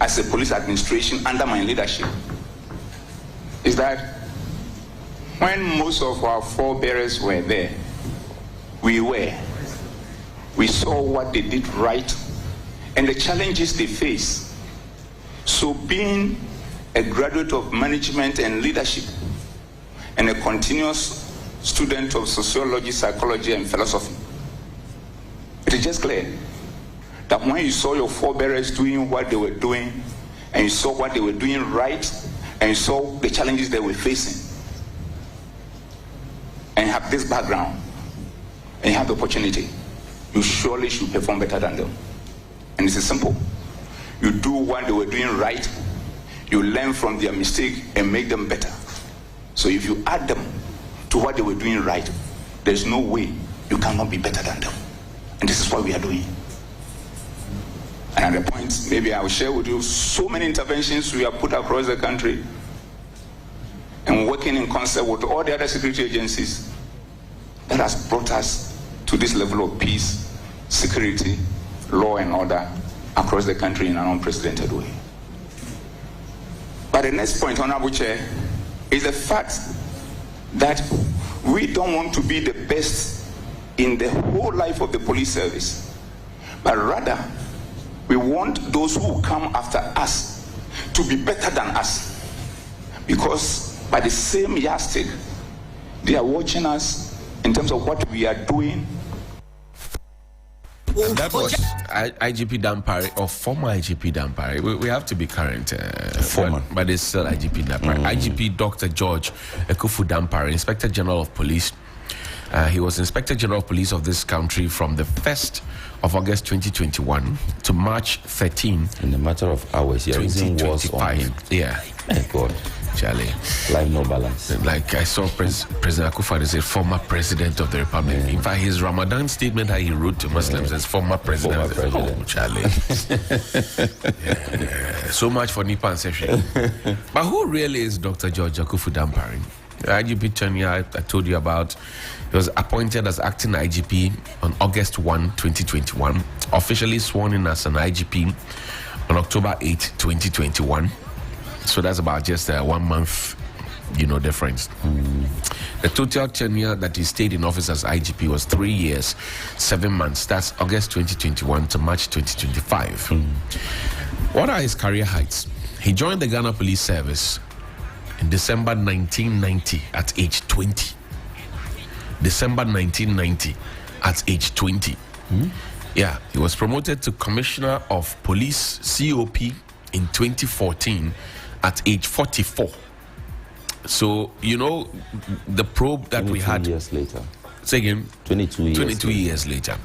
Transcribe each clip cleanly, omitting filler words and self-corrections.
as a police administration under my leadership is that when most of our forebearers were there, we saw what they did right and the challenges they face. So being a graduate of management and leadership and a continuous student of sociology, psychology, and philosophy, it is just clear that when you saw your forebearers doing what they were doing, and you saw what they were doing right, and you saw the challenges they were facing, and you have this background, and you have the opportunity, you surely should perform better than them. And this is simple. You do what they were doing right, you learn from their mistake and make them better. So if you add them to what they were doing right, there's no way you cannot be better than them. And this is what we are doing. And at the point, maybe I will share with you so many interventions we have put across the country and working in concert with all the other security agencies that has brought us to this level of peace, security, law and order across the country in an unprecedented way. But the next point, Honorable Chair, is the fact that we don't want to be the best in the whole life of the police service, but rather we want those who come after us to be better than us, because by the same yardstick, they are watching us in terms of what we are doing. And that was IGP Dampare, or former IGP Dampare. We have to be current. Former. But it's still IGP Dampare. IGP Dr. George Ekufu Dampare, Inspector General of Police. He was Inspector General of Police of this country from the 1st of August 2021 to March 13. In a matter of hours, 2025. Yeah. Thank God. Charlie. Life no balance. Like I saw President Akufo-Addo say, former president of the republic. In fact, his Ramadan statement that he wrote to Muslims as former president. Oh, Charlie. So much for Nipan session. But who really is Dr. George Ekufu Dampare? IGP Chania, I told you about, he was appointed as acting IGP on August 1, 2021, officially sworn in as an IGP on October 8, 2021. So that's about just 1 month, difference. The total tenure that he stayed in office as IGP was 3 years, 7 months. That's August 2021 to March 2025. What are his career heights? He joined the Ghana Police Service in December 1990 at age 20. December 1990 at age 20. Yeah, he was promoted to Commissioner of Police, COP, in 2014 at age 44. So, the probe that we had... 22 years later. Say again? 22 years 22 years later.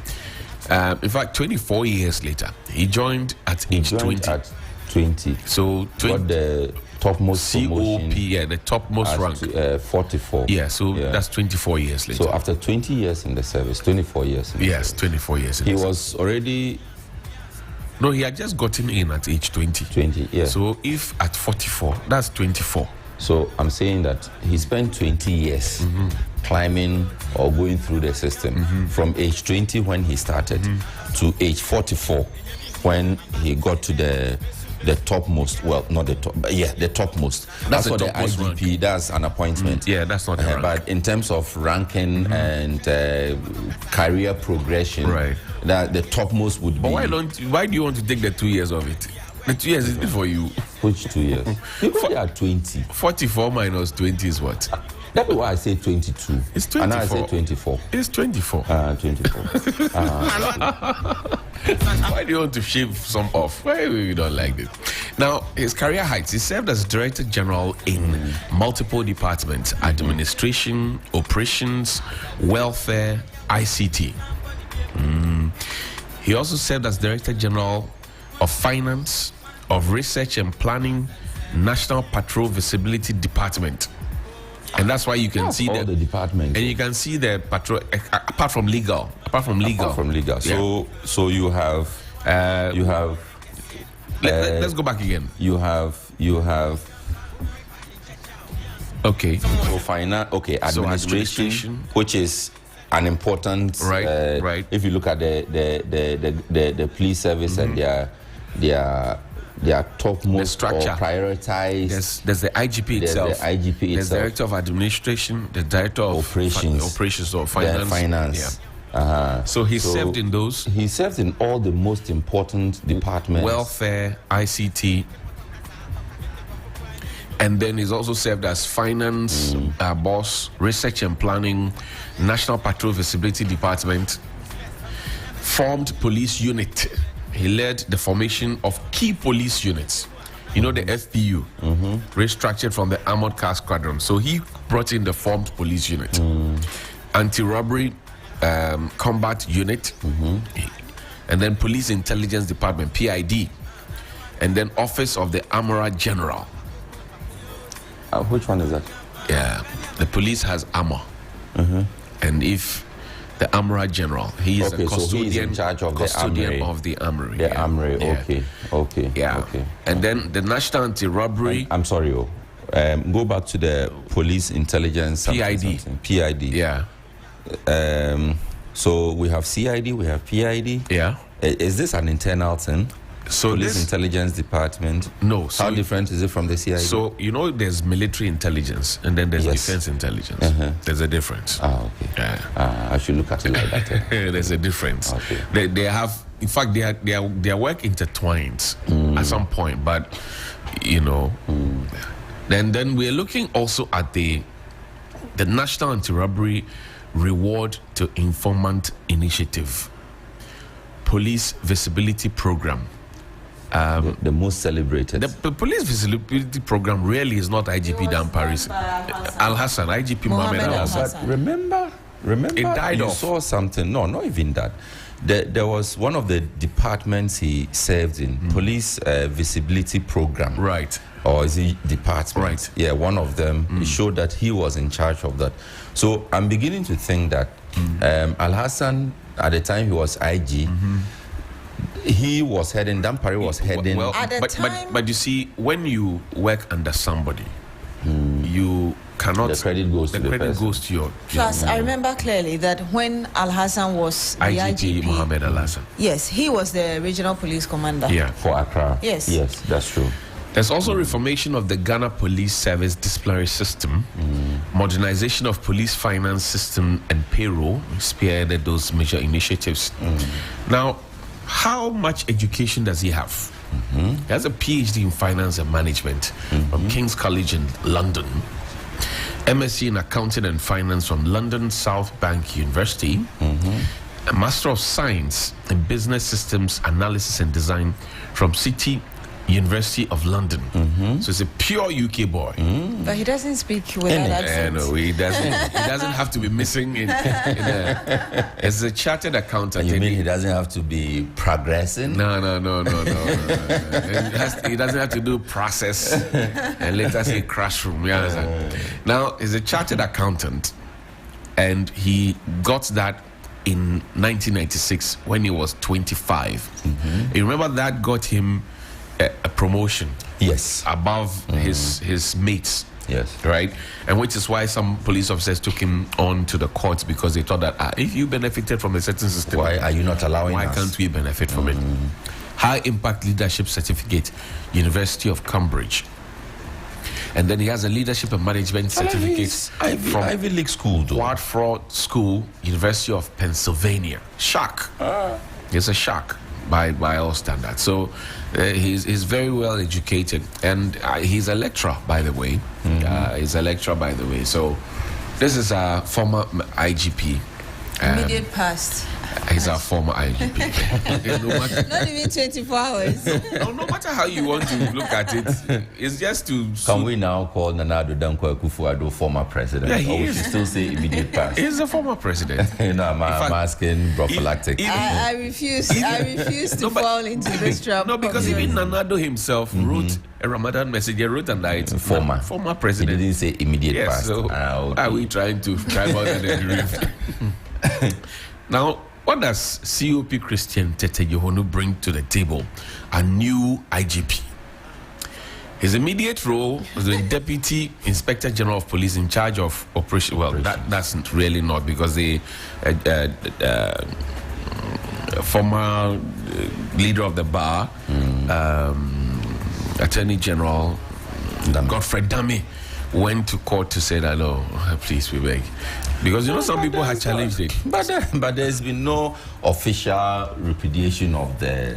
In fact, 24 years later. He joined at age 20. At 20. So, 20. Got the topmost COP, the topmost rank. 44. Yeah, so that's 24 years later. So, after 20 years in the service, 24 years in the service. 24 years in the service. He was already... No, he had just gotten in at age 20. 20, yeah. So if at 44, that's 24. So I'm saying that he spent 20 years climbing or going through the system from age 20 when he started to age 44 when he got to the topmost. Well, not the top, but the topmost. That's for the IGP. Rank. That's an appointment. Yeah, that's not the rank. But in terms of ranking and career progression, right, that the topmost would be. Why do you want to take the 2 years of it? The 2 years is for you. Which 2 years? Because they are 20. 44 minus 20 is what? That's why I say 22. It's 24. And I say 24. It's 24. 24. Why do you want to shave some off? Why you don't like this? Now, his career heights. He served as Director General in multiple departments: administration, operations, welfare, ICT. He also served as Director General of Finance, of Research and Planning, National Patrol Visibility Department. And that's why you can see the department. And you can see the patrol apart from legal. Yeah. So you have let's go back again. You have okay. So administration, which is an important right. If you look at the police service and their their topmost or prioritized. There's the IGP itself. The IGP there's itself. Director of Administration, the Director of Operations or Finance. Yeah. So he served in those. He served in all the most important departments. Welfare, ICT. And then he's also served as Finance boss, Research and Planning, National Patrol Visibility Department, formed police unit. He led the formation of key police units. You know, the FPU, restructured from the Armored Car Squadron. So he brought in the formed police unit. Anti-robbery combat unit. And then Police Intelligence Department, PID. And then Office of the Armorer General. Which one is that? Yeah, the police has armor. And if the Armorer General, he is a custodian, so he is in charge of the armory. The armory, okay. Yeah. Okay. And then the National Anti-Robbery. I'm sorry, go back to the Police Intelligence. PID. PID. Yeah. So we have CID, we have PID. Yeah. Is this an internal thing? So Police Intelligence Department. No. So how different is it from the CID? So you know, there's military intelligence, and then there's defense intelligence. There's a difference. Okay. Yeah. I should look at it like that. There's a difference. Okay. They have, in fact, their work intertwines at some point, but you know, then we're looking also at the National Anti-Robbery Reward to Informant Initiative, Police Visibility Program. The most celebrated. The Police Visibility Program really is not IGP Dampare's. Al Hassan, IGP Mohammed Al Hassan. Remember, it died off. Saw something. No, not even that. There was one of the departments he served in, Police Visibility Program. Right. Or is it department? Right. Yeah, one of them. It showed that he was in charge of that. So I'm beginning to think that Al Hassan, at the time he was IG, he was heading, Dampare was heading. Well, at the time, but you see, when you work under somebody, you cannot. The credit goes to the person. Goes to your. Plus, I remember clearly that when Al Hassan was the IGP Mohammed Al Hassan. Yes, he was the regional police commander. Yeah, for Accra. Yes. Yes, that's true. There's also reformation of the Ghana Police Service disciplinary system, modernization of police finance system and payroll, spearheaded those major initiatives. Now, how much education does he have? He has a PhD in finance and management from King's College in London, MSc in accounting and finance from London South Bank University, a Master of Science in business systems analysis and design from City University of London. So it's a pure UK boy. But he doesn't speak with that accent. No, he doesn't. He doesn't have to be missing as a chartered accountant. You mean he doesn't have to be progressing? No. He doesn't have to do process and later say classroom. Now he's a chartered accountant, and he got that in 1996 when he was 25. You remember that got him a promotion, yes, above his mates, yes, right, and which is why some police officers took him on to the courts, because they thought that if you benefited from a certain system, why are you not allowing us? Why can't we benefit from it? High Impact Leadership Certificate, University of Cambridge, and then he has a Leadership and Management Certificate from Ivy League school, Watford School, University of Pennsylvania. Shark, he's a shark by all standards. So he's very well educated, and he's a lecturer, by the way. So this is a former IGP. Immediate past. He's our former IGP. Not even 24 hours. No matter how you want to look at it, it's just to. Can we now call Nana Addo Dankwa Akufo-Addo former president? Yeah, or we should still say immediate past? He's a former president. I'm asking prophylactic. I refuse to fall into this trap. No, because even Nana Addo himself wrote a Ramadan message. He wrote and died. Former president. He didn't say immediate past. So are we trying to drive out the grief? Now, what does COP Christian Tete Yohonu bring to the table? A new IGP. His immediate role was the Deputy Inspector General of Police in charge of operation. Well, that's really not, because the former leader of the bar, Attorney General Godfrey Dame went to court to say that, no, please, we beg. Because, some people had challenged it. But there's been no official repudiation of the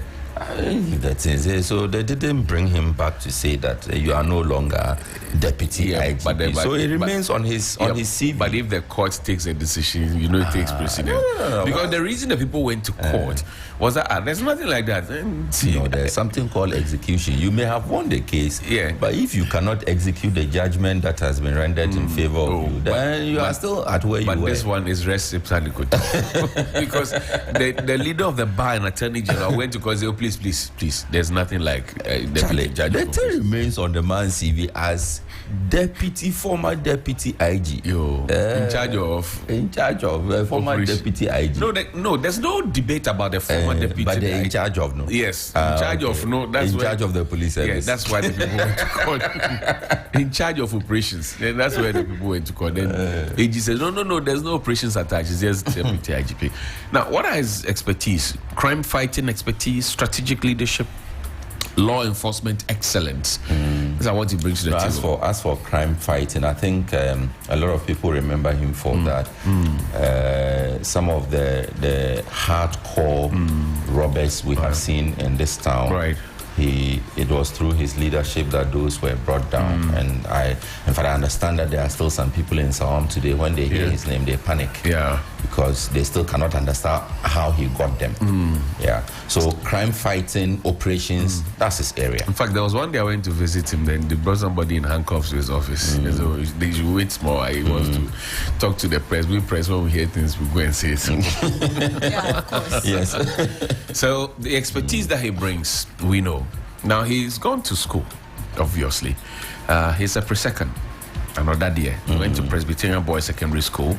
things. So they didn't bring him back to say that you are no longer deputy IGP. So it remains on his CV. But if the court takes a decision, it takes precedence. No, because the reason that people went to court was that there's nothing like that. There's something called execution. You may have won the case, but if you cannot execute the judgment that has been rendered in favor of you, then you are still at where you were. But this one is res ipsa loquitur. Because the leader of the bar and Attorney General went to court and said, please, there's nothing like deputy judge. The thing remains on the man's CV as former deputy IG. In charge of former operation. Deputy IG. No, there's no debate about the former deputy. But they're in IG. charge of, no? Yes, in charge of, no. That's in charge of the police service. Yeah, that's why the people went to court. In charge of operations. Then that's where the people went to court. Then AG says, no, there's no operations attached. It's just deputy IGP. Now, what are his expertise? Crime fighting expertise, strategic leadership, law enforcement excellence. That's what he brings to the table. As for crime fighting, I think a lot of people remember him for that. Some of the hardcore robbers we have seen in this town. Right. It was through his leadership that those were brought down. And in fact, I understand that there are still some people in Sawam today, when they hear his name, they panic. Yeah. Because they still cannot understand how he got them. Yeah. So crime fighting operations, that's his area. In fact, there was one day I went to visit him, then they brought somebody in handcuffs to his office. So they should wait small. He wants to talk to the press. We press, when we hear things, we go and say it. Yeah, of course. Yes. So the expertise that he brings, we know. Now, he's gone to school, obviously. He's a pre-second, another year. He went to Presbyterian Boys Secondary School.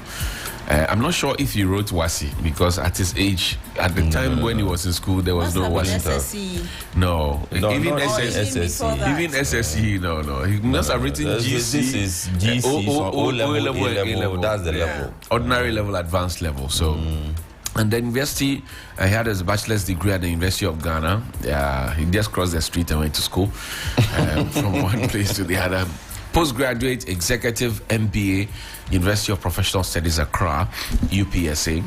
I'm not sure if he wrote WASI, because at his age, at the time when he was in school, there was no WASI. SSE. No, even SSE. Even SSE, no. He must have written GC. This is GC, O level, A level, that's the level. Ordinary level, advanced level. So. And then university, he had his bachelor's degree at the University of Ghana. He just crossed the street and went to school from one place to the other. Postgraduate executive MBA, University of Professional Studies, Accra, UPSA.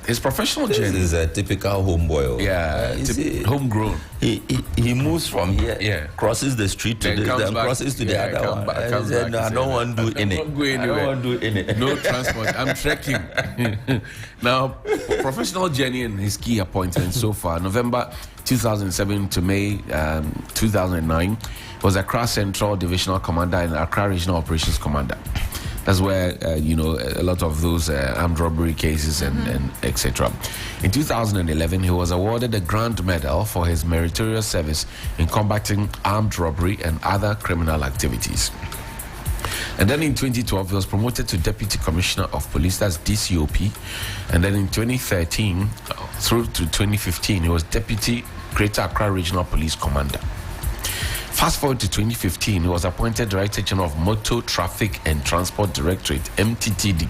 His professional journey is a typical homeboy. Homegrown. He moves from here, crosses the street to this, then crosses to the other one. I don't want to do any. I don't want to do any. No transport. I'm trekking. Now, professional journey and his key appointments so far: November 2007 to May 2009, was Accra Central Divisional Commander and Accra Regional Operations Commander. That's where, a lot of those armed robbery cases and etc. In 2011, he was awarded the Grand Medal for his meritorious service in combating armed robbery and other criminal activities. And then in 2012, he was promoted to Deputy Commissioner of Police, that's DCOP. And then in 2013 through to 2015, he was Deputy Greater Accra Regional Police Commander. Fast forward to 2015, he was appointed Director General of Motor Traffic and Transport Directorate, MTTD.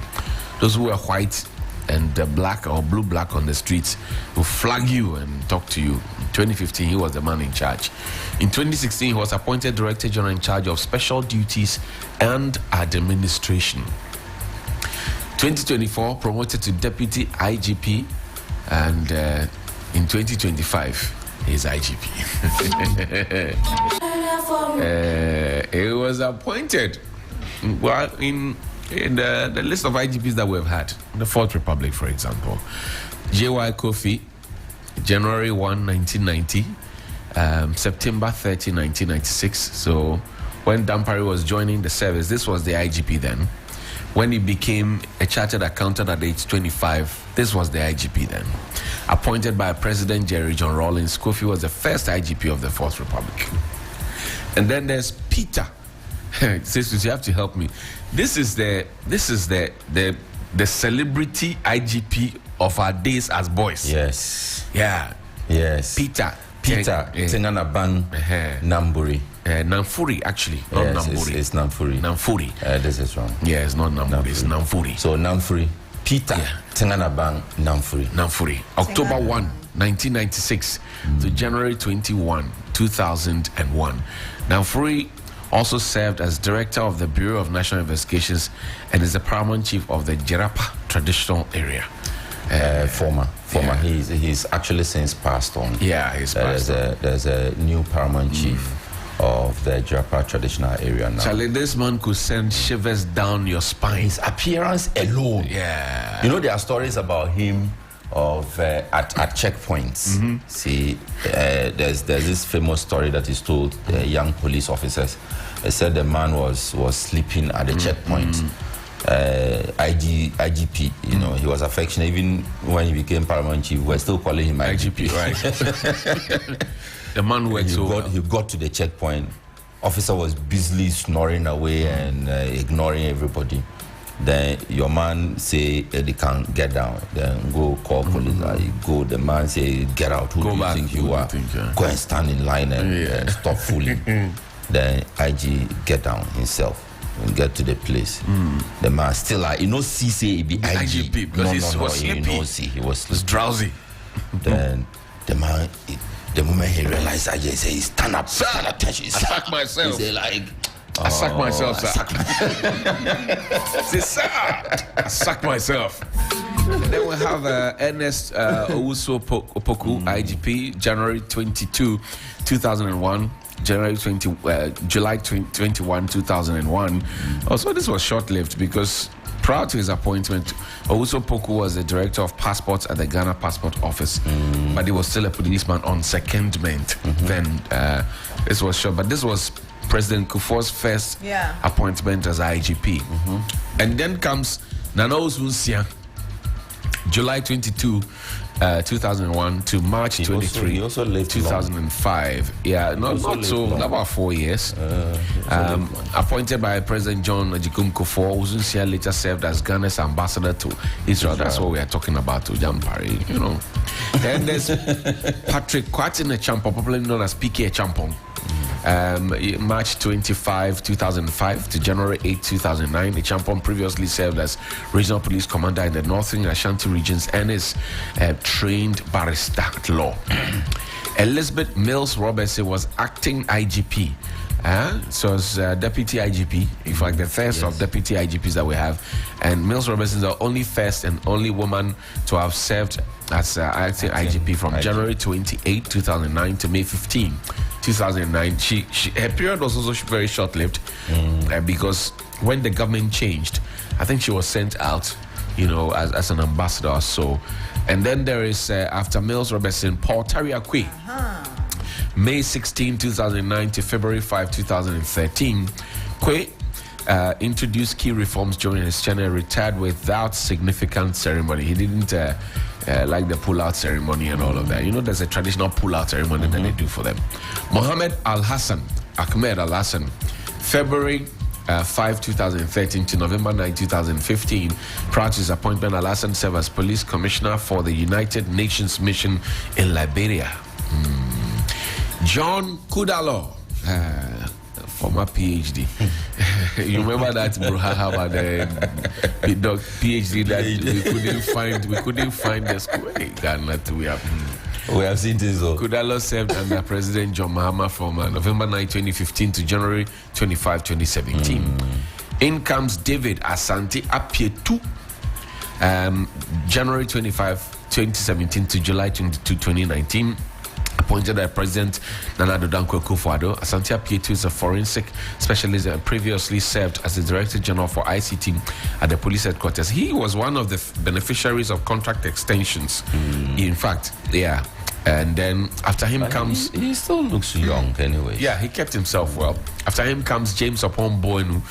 Those who were white and black or blue-black on the streets will flag you and talk to you. In 2015, he was the man in charge. In 2016, he was appointed Director General in charge of Special Duties and Administration. 2024, promoted to Deputy IGP, and in 2025, he's IGP. He was appointed, well, in the list of IGPs that we've had, the Fourth Republic, for example, J.Y. Kofi, January 1, 1990, September 30, 1996. So when Dampare was joining the service, this was the IGP then. When he became a chartered accountant at age 25, this was the IGP then. Appointed by President Jerry John Rawlings, Kofi was the first IGP of the Fourth Republic. And then there's Peter. Sisters, you have to help me. This is the celebrity IGP of our days as boys. Yes. Yeah. Yes. Peter. Tenganaban Namburi. Namfuri, actually. Not Namburi. It's Namfuri. Namfuri. This is wrong. Yeah, it's not Namfuri. It's Namfuri. So Namfuri. Peter. Tenganaban Namfuri. October 1, 1996 to January 21, 2001. Dampare also served as director of the Bureau of National Investigations and is the paramount chief of the Jerapa traditional area. Former. Yeah. He's actually since passed on. Yeah, he's passed on. There's a new paramount chief of the Jerapa traditional area now. Charlie, this man could send shivers down your spine. His appearance alone. Yeah. You know, there are stories about him at checkpoints. See, there's this famous story that is told young police officers. They said the man was sleeping at the checkpoint. IGP, you know, he was affectionate. Even when he became paramount chief, we're still calling him IGP. Right. The man works over. He got to the checkpoint. Officer was busily snoring away and ignoring everybody. Then your man say they can't get down. Then go call police. Go. The man say get out. Who do you think you are? Go and stand in line and stop fooling. Then IG get down himself and get to the place. The man still like see he be IGP because he was sleepy. He was drowsy. Then the man. The moment he realized, I just say, stand up, sir, stand attention. I sack myself. He say like, I sack myself, sir. Say, sir, I sack myself. And then we have Ernest Owusu Opoku, IGP, January 22, 2001. July 21, 2001. Also, this was short-lived because prior to his appointment, Owusu Opoku was the director of passports at the Ghana Passport Office, but he was still a policeman on secondment. Then this was short, but this was President Kufuor's first appointment as IGP. And then comes Nana Osunsia, July 22, 2001 to March 23, he also lived 2005. Long. Yeah, not so long. About 4 years. Appointed by President John Ajikum Kufuor, Osunsia later served as Ghana's ambassador to Israel. That's what we are talking about to Dampare, you know. Then there's Patrick Kwatine Champon, popularly known as PK Champon. March 25, 2005 to January 8, 2009. The Champon previously served as regional police commander in the Northern Ashanti regions and is trained barrister at law. Elizabeth Mills Robertson was acting IGP. So as deputy IGP, in fact, the first of deputy IGPs that we have. And Mills Robertson is the only first and only woman to have served as acting IGP from January 28, 2009 to May 15, 2009. Her period was also very short-lived because when the government changed, I think she was sent out, you know, as an ambassador or so. And then there is, after Mills Robertson, Paul Tariakwe. May 16, 2009 to February 5, 2013. Kwe introduced key reforms during his tenure, retired without significant ceremony. He didn't like the pull-out ceremony and all of that. You know, there's a traditional pull-out ceremony that they do for them. Ahmed Al Hassan, February 5, 2013 to November 9, 2015. Prior to his appointment, Al Hassan served as police commissioner for the United Nations mission in Liberia. John Kudalo, former PhD. You remember that brouhaha about the PhD that we couldn't find the school. We have seen this though. Kudalo served under President John Mahama from November 9, 2015 to January 25, 2017. In comes David Asante Apietu, January 25, 2017 to July 22, 2019. Appointed by President Nana Addo Dankwa Akufo-Addo. Asante Apietu is a forensic specialist and previously served as the Director General for ICT at the police headquarters. He was one of the beneficiaries of contract extensions. In fact, yeah. And then after him comes... He still looks young anyway. Yeah, he kept himself well. After him comes James Opon-Boyenu,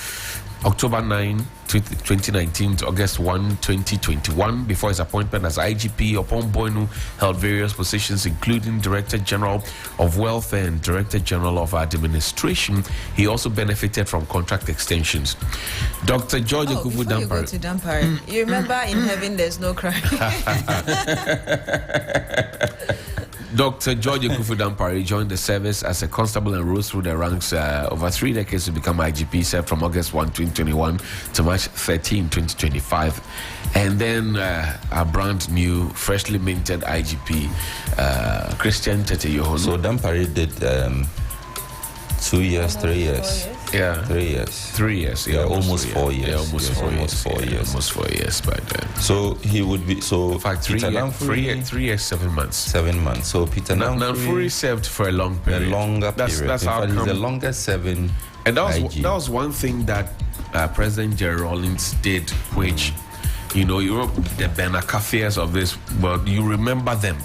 October 9, 2019 to August 1, 2021. Before his appointment as IGP, Opon-Boyenu held various positions, including Director General of Welfare and Director General of Administration. He also benefited from contract extensions. Dr. George Akufu Dampare. You go to Dampare, you remember in heaven there's no crying. Dr. George Akuffo Dampare joined the service as a constable and rose through the ranks over 3 decades to become IGP, served from August 1, 2021 to March 13, 2025. And then a brand new, freshly minted IGP, Christian Tete Yohono. So Dampare did 2 years, 3 years. Yeah. 3 years. 3 years. Yeah, almost 4 years. Yeah, almost 4 years. Almost 4 years by then. So he would be, so in fact, 3 years, 7 months. 7 months. So Peter Namfuri served for a long period. A longer period. That's how he's the longest serving. And that was one thing that President Jerry Rawlings did, which, you know, the Benak affairs of this, but you remember them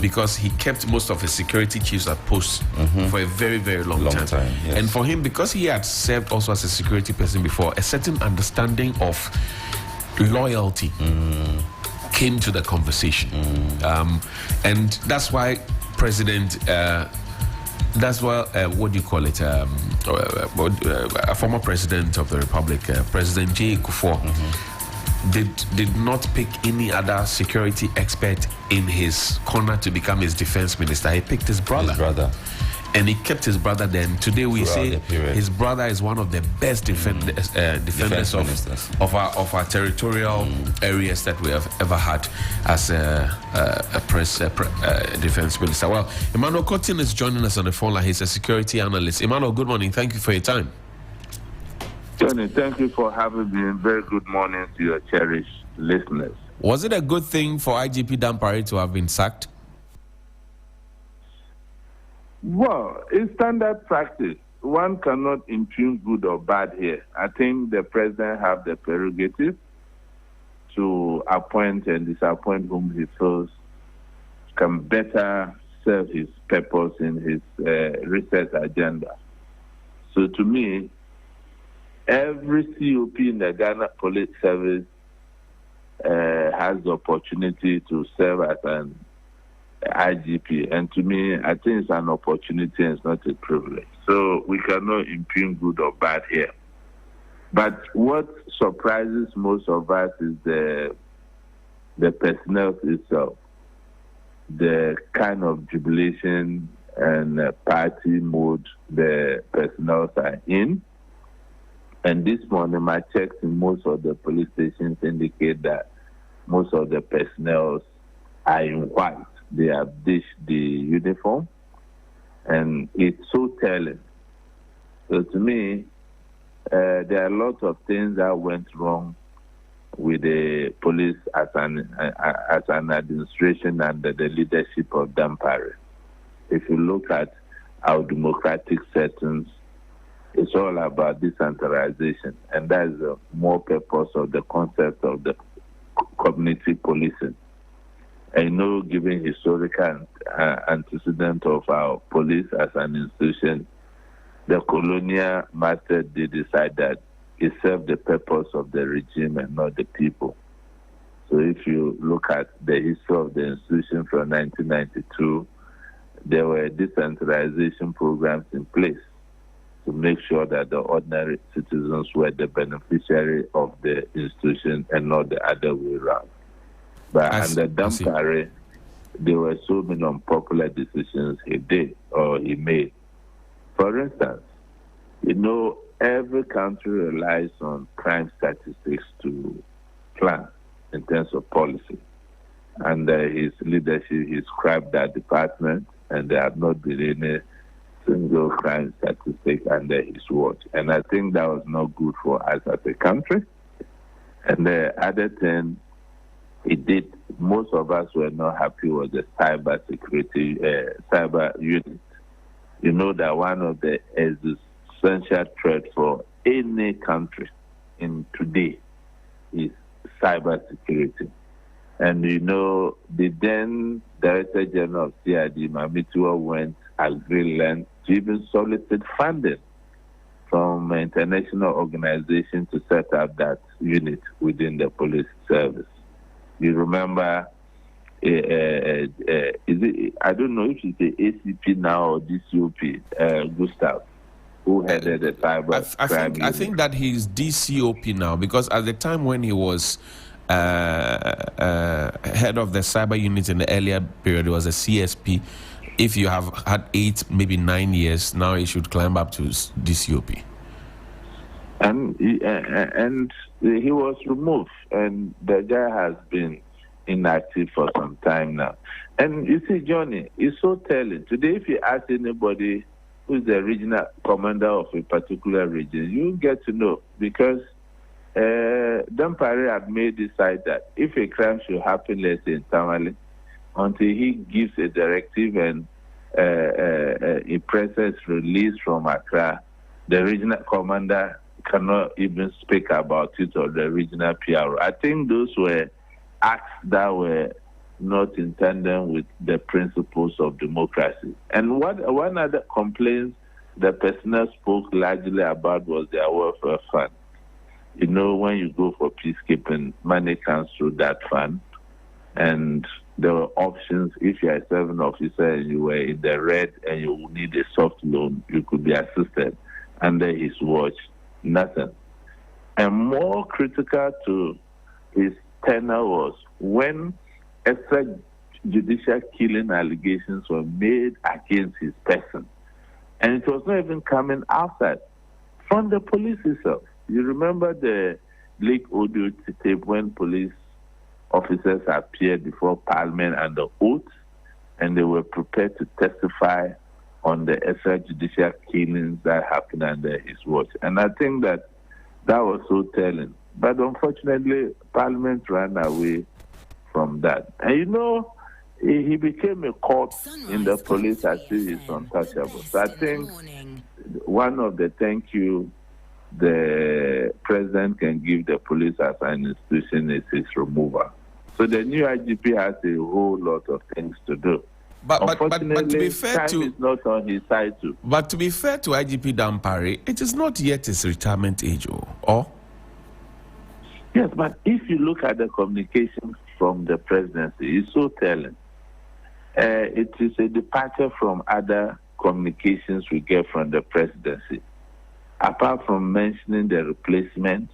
because he kept most of his security chiefs at posts for a very, very long time. Yes. And for him, because he had served also as a security person before, a certain understanding of loyalty came to the conversation. And that's why President... what do you call it? A former president of the Republic, President J. Kufuor, did not pick any other security expert in his corner to become his defense minister. He picked his brother. And he kept his brother then. Today we say his brother is one of the best defenders of our territorial areas that we have ever had as a defense minister. Well, Emmanuel Cotton is joining us on the phone line. He's a security analyst. Emmanuel, good morning. Thank you for your time. Johnny, thank you for having me. Very good morning to your cherished listeners. Was it a good thing for IGP Dampare to have been sacked? Well, in standard practice, one cannot impugn good or bad here. I think the president have the prerogative to appoint and disappoint whom he feels can better serve his purpose in his research agenda. So to me, every COP in the Ghana Police Service has the opportunity to serve as an IGP. And to me, I think it's an opportunity and it's not a privilege. So we cannot impugn good or bad here. But what surprises most of us is the personnel itself, the kind of jubilation and party mode the personnel are in. And this morning, my checks in most of the police stations indicate that most of the personnel are in white. They have ditched the uniform, and it's so telling. So to me, there are a lot of things that went wrong with the police as an administration under the leadership of Dampare. If you look at our democratic settings, it's all about decentralization, and that's the more purpose of the concept of the community policing. I know, given historical antecedent of our police as an institution, the colonial master did decide that it served the purpose of the regime and not the people. So if you look at the history of the institution from 1992, there were decentralization programs in place to make sure that the ordinary citizens were the beneficiary of the institution and not the other way around. But under Dampare, there were so many unpopular decisions he did or he made. For instance, you know, every country relies on crime statistics to plan in terms of policy. Under his leadership, he scrapped that department, and there have not been any single crime statistic under his watch. And I think that was not good for us as a country. And the other thing he did, most of us were not happy with the cyber security, cyber unit. You know that one of the essential threats for any country in today is cyber security. And you know, the then Director General of CID, Mamitiwa, went at great length to even solicit funding from an international organization to set up that unit within the police service. You remember, is it, I don't know if it's the ACP now or DCOP, Gustav, who headed the cyber crime unit. I think that he's DCOP now, because at the time when he was head of the cyber unit in the earlier period was a CSP. If you have had 8, maybe 9 years, now you should climb up to DCOP. And he was removed, and the guy has been inactive for some time now. And you see, Johnny, it's so telling. Today, if you ask anybody who's the regional commander of a particular region, you get to know, because Dampare had made this side that if a crime should happen, let's say in Tamale, until he gives a directive and a presence released from Accra, the regional commander cannot even speak about it, or the regional PRO. I think those were acts that were not in tandem with the principles of democracy. And one other complaint the personnel spoke largely about was their welfare fund. You know, when you go for peacekeeping, money comes through that fund, and there were options. If you are a serving officer and you were in the red and you need a soft loan, you could be assisted. Under his watch, nothing. And more critical to his tenure was when extrajudicial killing allegations were made against his person. And it was not even coming outside from the police itself. You remember the leaked audio tape when police officers appeared before Parliament under oath, and they were prepared to testify on the extrajudicial killings that happened under his watch. And I think that was so telling. But unfortunately, Parliament ran away from that. And you know, he became a cop in the police as if he's untouchable. So I think one of the thank you the president can give the police as an institution is his removal. So the new IGP has a whole lot of things to do. But to be fair time is not on his side too. But to be fair to IGP Dampare, it is not yet his retirement age, or? Yes, but if you look at the communication from the presidency, it's so telling. It is a departure from other communications we get from the presidency. Apart from mentioning the replacements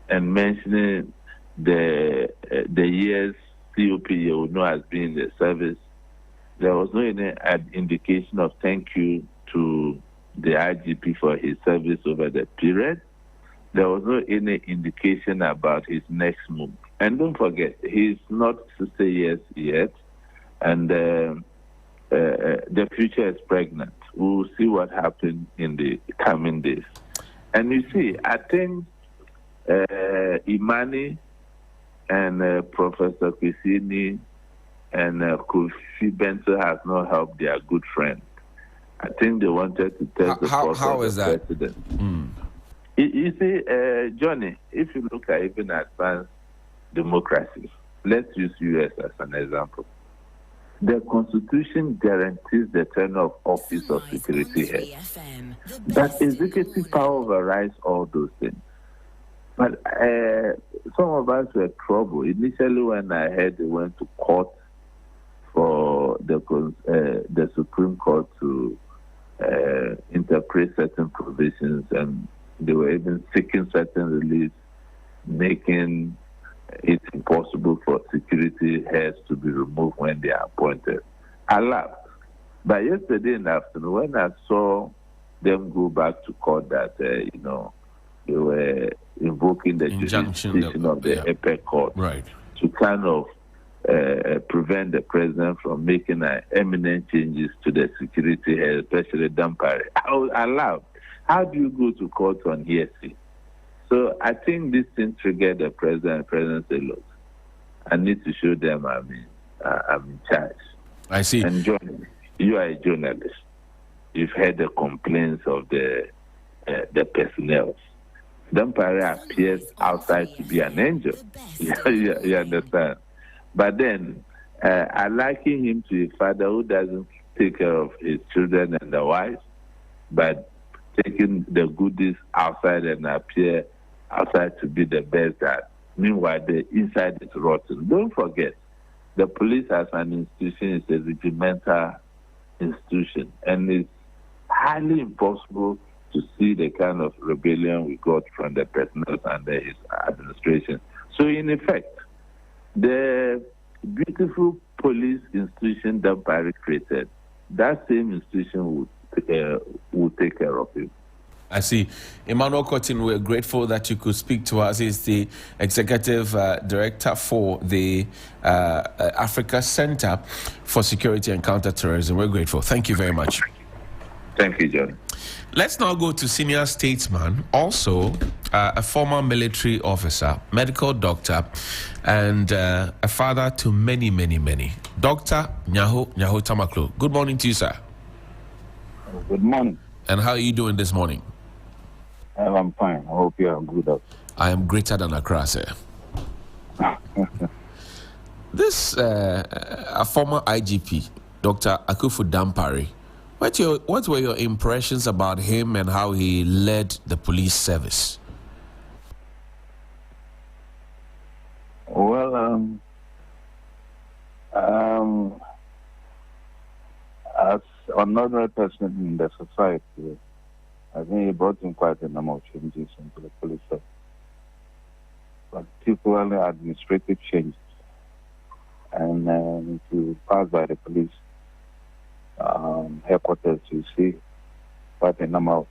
and mentioning the years COP you would know has been in the service, there was no any indication of thank you to the IGP for his service over the period. There was no any indication about his next move. And don't forget, he's not 60 years yet, and the future is pregnant. We'll see what happens in the coming days. And you see, I think Imani and Professor Kisini and Kofi Benson has not helped their good friend. I think they wanted to test the force of the president. Mm. You see, Johnny, if you look at even advanced democracies, let's use US as an example. The Constitution guarantees the tenure of office of security head. That executive power overrides all those things. But some of us were troubled. Initially, when I heard they went to court for the Supreme Court to interpret certain provisions, and they were even seeking certain relief, making it impossible for security heads to be removed when they are appointed. I laughed. But yesterday in the afternoon, when I saw them go back to court that, they were invoking the jurisdiction of the EPEC court to kind of prevent the president from making eminent changes to the security head, especially Dampare. I laughed. How do you go to court on hearsay? So I think this thing triggered the president. The president said, look, I need to show them I'm in charge. I see. And Johnny, you are a journalist. You've heard the complaints of the personnel. Dampare appears outside to be an angel. You understand? But then I liken him to a father who doesn't take care of his children and the wives, but taking the goodies outside and appear outside to be the best dad. Meanwhile, the inside is rotten. Don't forget, the police as an institution is a regimental institution, and it's highly impossible to see the kind of rebellion we got from the personnel under his administration. So in effect, the beautiful police institution that Dampare created, that same institution would take care of it. I see. Emmanuel Cotton, we're grateful that you could speak to us. He's the Executive Director for the Africa Center for Security and Counterterrorism. We're grateful. Thank you very much. Thank you, John. Let's now go to senior statesman, also a former military officer, medical doctor, and a father to many, many, many. Dr. Nyaho Tamakloe. Good morning to you, sir. Good morning. And how are you doing this morning? I'm fine. I hope you are good. I am greater than Accra, sir. This a former IGP, Dr. Akufu Dampare. What were your impressions about him and how he led the police service? Well, as another person in the society, I think he brought in quite a number of changes into the police service, particularly administrative changes, and to pass by the police headquarters, you see quite a number of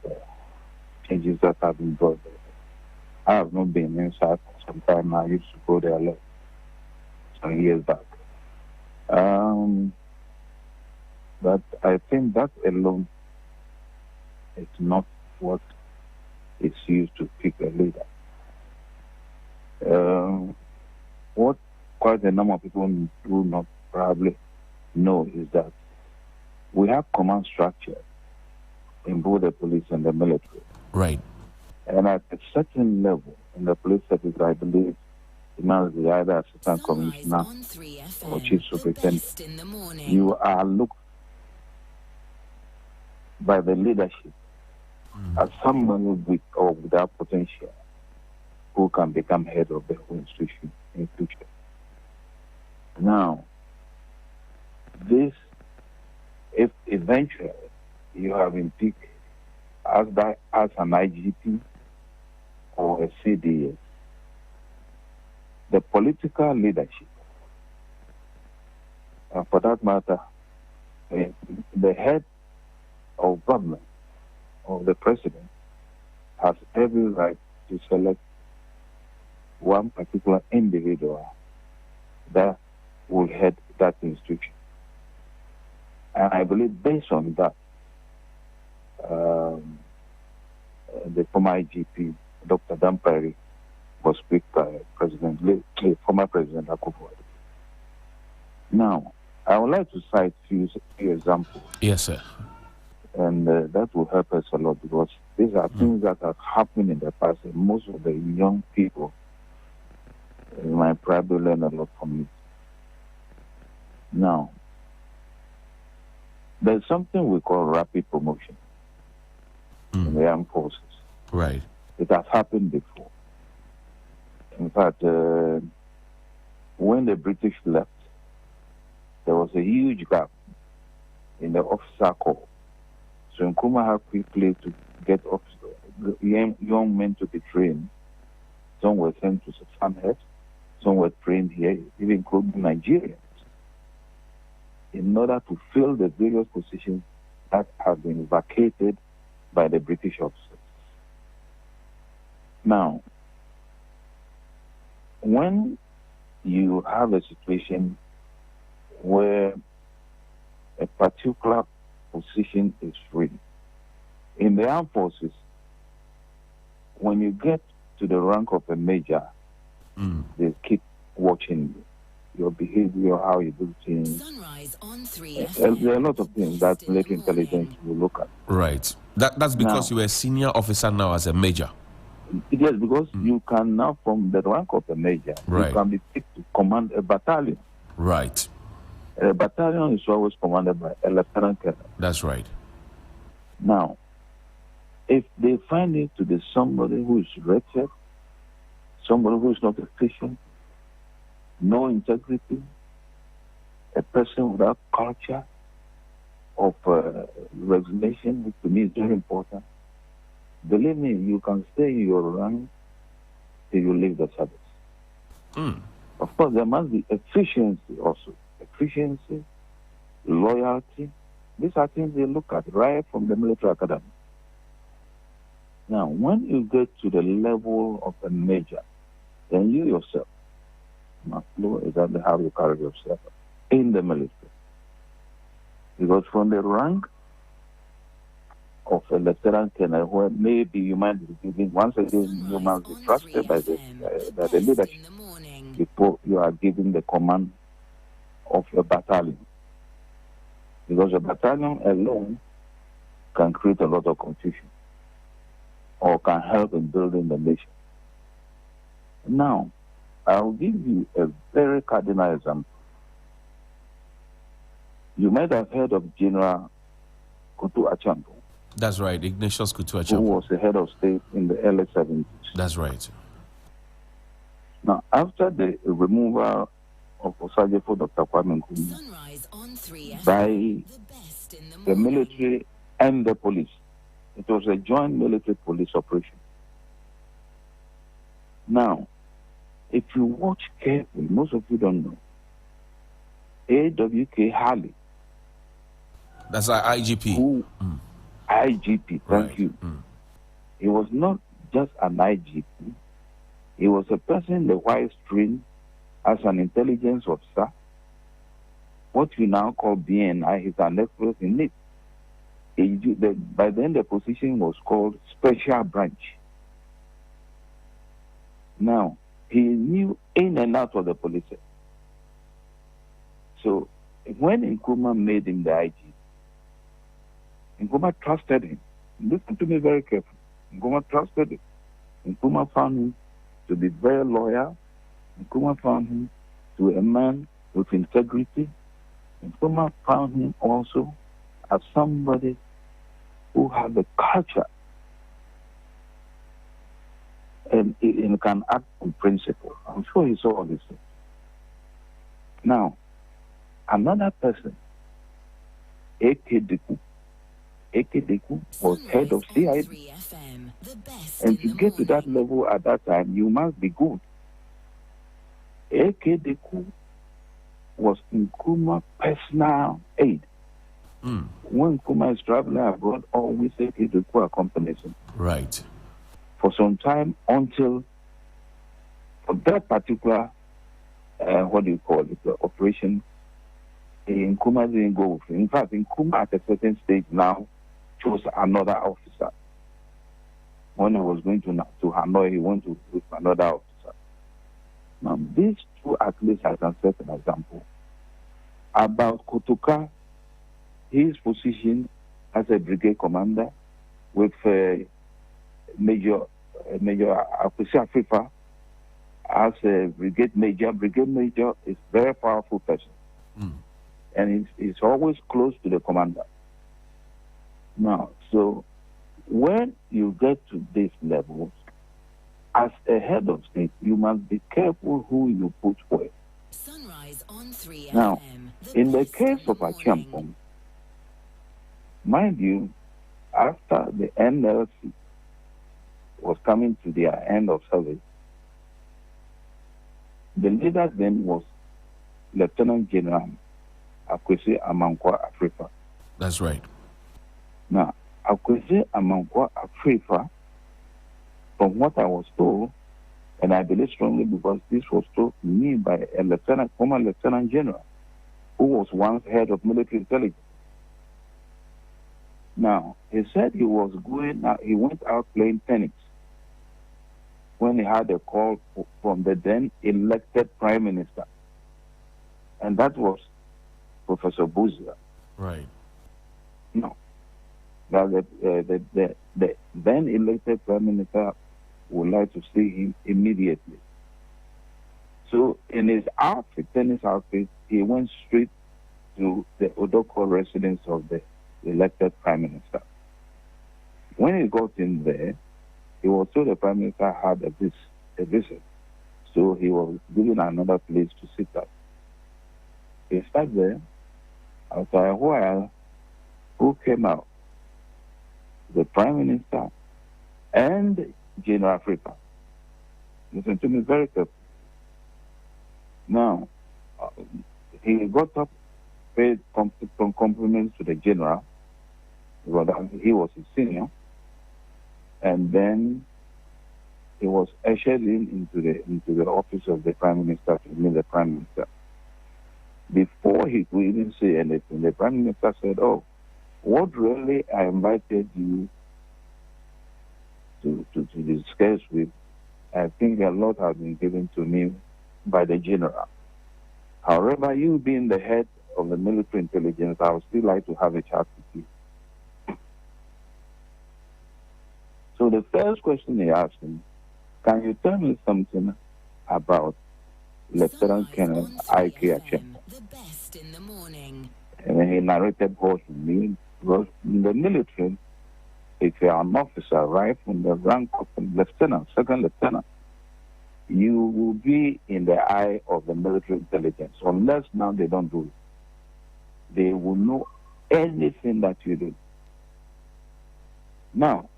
changes that have been brought there. I have not been inside for some time. I used to go there a lot some years back. But I think that alone is not what is used to pick a leader. What quite a number of people do not probably know is that we have command structure in both the police and the military. Right. And at a certain level in the police service, I believe it must be either assistant commissioner or chief superintendent. You are looked by the leadership as someone with or without potential who can become head of the whole institution in future. Now, this, if eventually you have been picked as an IGP or a CDS, the political leadership, and for that matter, the head of government or the president has every right to select one particular individual that will head that institution. And I believe based on that, the former IGP, Dr. Dampare, was picked by former President Akufu. Now, I would like to cite a few examples. Yes, sir. And that will help us a lot because these are things that have happened in the past, and most of the young people might probably learn a lot from it. Now, there's something we call rapid promotion in the armed forces. Right. It has happened before. In fact, when the British left, there was a huge gap in the officer corps. So Nkrumah had quickly to get young men to be trained. Some were sent to Sanhet, some were trained here, even including Nigerians, in order to fill the various positions that have been vacated by the British officers. Now, when you have a situation where a particular position is free, in the armed forces, when you get to the rank of a major, they keep watching your behavior, how you do things. There are a lot of things that military intelligence will look at. Right. That's because you were a senior officer now as a major. Yes, because you can now, from the rank of a major, you can be picked to command a battalion. Right. A battalion is always commanded by a lieutenant colonel. That's right. Now, if they find it to be somebody who is wretched, somebody who is not efficient, no integrity, a person without culture of resignation, which to me is very important, believe me, you can stay in your rank till you leave the service. Of course, there must be efficiency also. Efficiency, loyalty. These are things they look at right from the military academy. Now, when you get to the level of a major, then you yourself must know exactly how you carry yourself in the military. Because from the rank of a lieutenant colonel, where maybe you might be given, once again, you must be trusted by the leadership before you are given the command of a battalion. Because a battalion alone can create a lot of confusion or can help in building the nation. Now, I'll give you a very cardinal example. You might have heard of General Kutu Achampo. That's right, Ignatius Kutu Achampo. Who was the head of state in the early 70s. That's right. Now, after the removal of Osajefo Dr. Kwame Nkrumah by the military and the police, it was a joint military police operation. Now, if you watch carefully, most of you don't know, A.W.K. Hali. That's our IGP. IGP, thank you. He was not just an IGP. He was a person the wise trained as an intelligence officer. What we now call BNI, he's an expert in it. By then, the position was called Special Branch. Now, he knew in and out of the police. So, when Nkrumah made him the IG, Nkrumah trusted him. Listen to me very carefully. Nkrumah trusted him. Nkrumah found him to be very loyal. Nkrumah found him to be a man with integrity. Nkrumah found him also as somebody who had the culture and can act on principle. I'm sure he saw all these things. Now, another person, A.K. Deku. A.K. Deku was head of CID. And to get to that level at that time, you must be good. A.K. Deku was Nkrumah's personal aide. When Nkrumah is traveling abroad, always A.K. Deku accompanies him. Right. For some time until, for that particular, operation, Nkrumah didn't go with him. In fact, Nkrumah at a certain stage now chose another officer. When he was going to Hanoi, he went with another officer. Now, these two at least I can set an example. About Kotoka, his position as a brigade commander with Major Akwesi Afrifa as a brigade major. Brigade major is a very powerful person. And he's always close to the commander. Now, so when you get to these levels, as a head of state, you must be careful who you put where. Now, in the case of Achampong, mind you, after the NLC was coming to their end of service, the leader then was Lieutenant General Akwesi Amankwa Afrifa. That's right. Now, Akwesi Amankwa Afrifa, from what I was told, and I believe strongly because this was told to me by a former Lieutenant General, who was once head of military intelligence. Now, he said he went out playing tennis when he had a call from the then elected Prime Minister. And that was Professor Buzia. Right. No. Now, the then elected Prime Minister would like to see him immediately. So, in his tennis outfit, he went straight to the Odoko residence of the elected Prime Minister. When he got in there, he was told the Prime Minister had a visit. So he was given another place to sit at. He sat there. After a while, who came out? The Prime Minister and General Africa. Listen to me very carefully. Now, he got up, paid compliments to the general, because he was his senior, and then he was ushered into the office of the Prime Minister to meet the Prime Minister. Before he could even say anything, the Prime Minister said, "Oh, what really I invited you to discuss with, I think a lot has been given to me by the general. However, you being the head of the military intelligence, I would still like to have a chat with you." So the first question he asked him, "Can you tell me something about Lieutenant Colonel I.K. Achempo?" And then he narrated what he knew. Because in the military, if you are an officer, right, from the rank of lieutenant, second lieutenant, you will be in the eye of the military intelligence. Unless now they don't do it, they will know anything that you do. Now,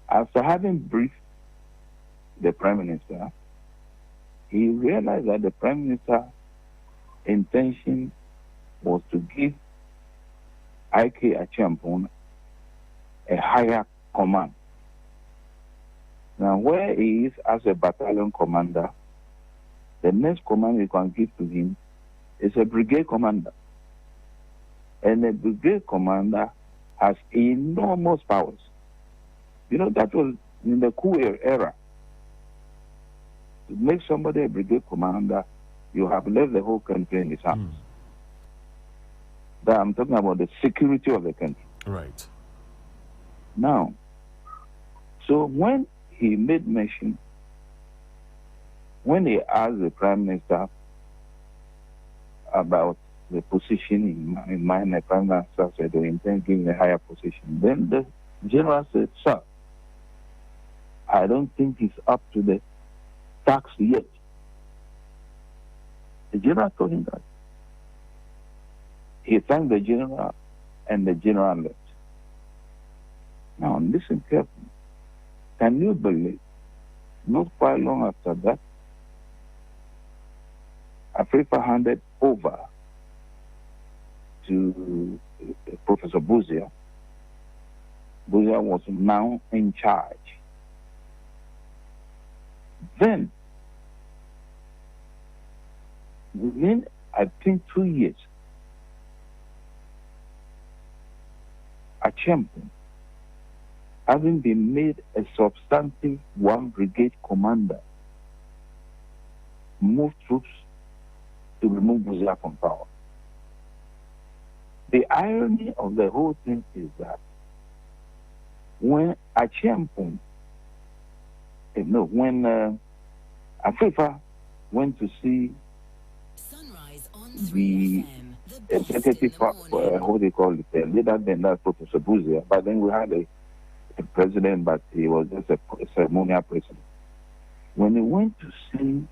after having briefed the Prime Minister, he realized that the Prime Minister's intention was to give I.K. Achempo a higher command. Now, where he is as a battalion commander, the next command you can give to him is a brigade commander. And a brigade commander has enormous powers. You know, that was in the coup era. To make somebody a brigade commander, you have left the whole country in his hands. That I'm talking about the security of the country. Right. Now, so when he made mention, when he asked the Prime Minister about the position in mind, the Prime Minister said they intend giving a higher position. Then the general said, "Sir, I don't think he's up to the task yet." The general told him that. He thanked the general, and the general left. Now, listen carefully. Can you believe, not quite long after that, Afrifa handed over to Professor Buzia. Buzia was now in charge. Then, within, I think, 2 years, Achempo, having been made a substantive one brigade commander, moved troops to remove Buzia from power. The irony of the whole thing is that when Achempo, when Afrifa went to see the executive, what they call it, the leader than that, Professor Buzia, but then we had a president, but he was just a ceremonial president. When he went to see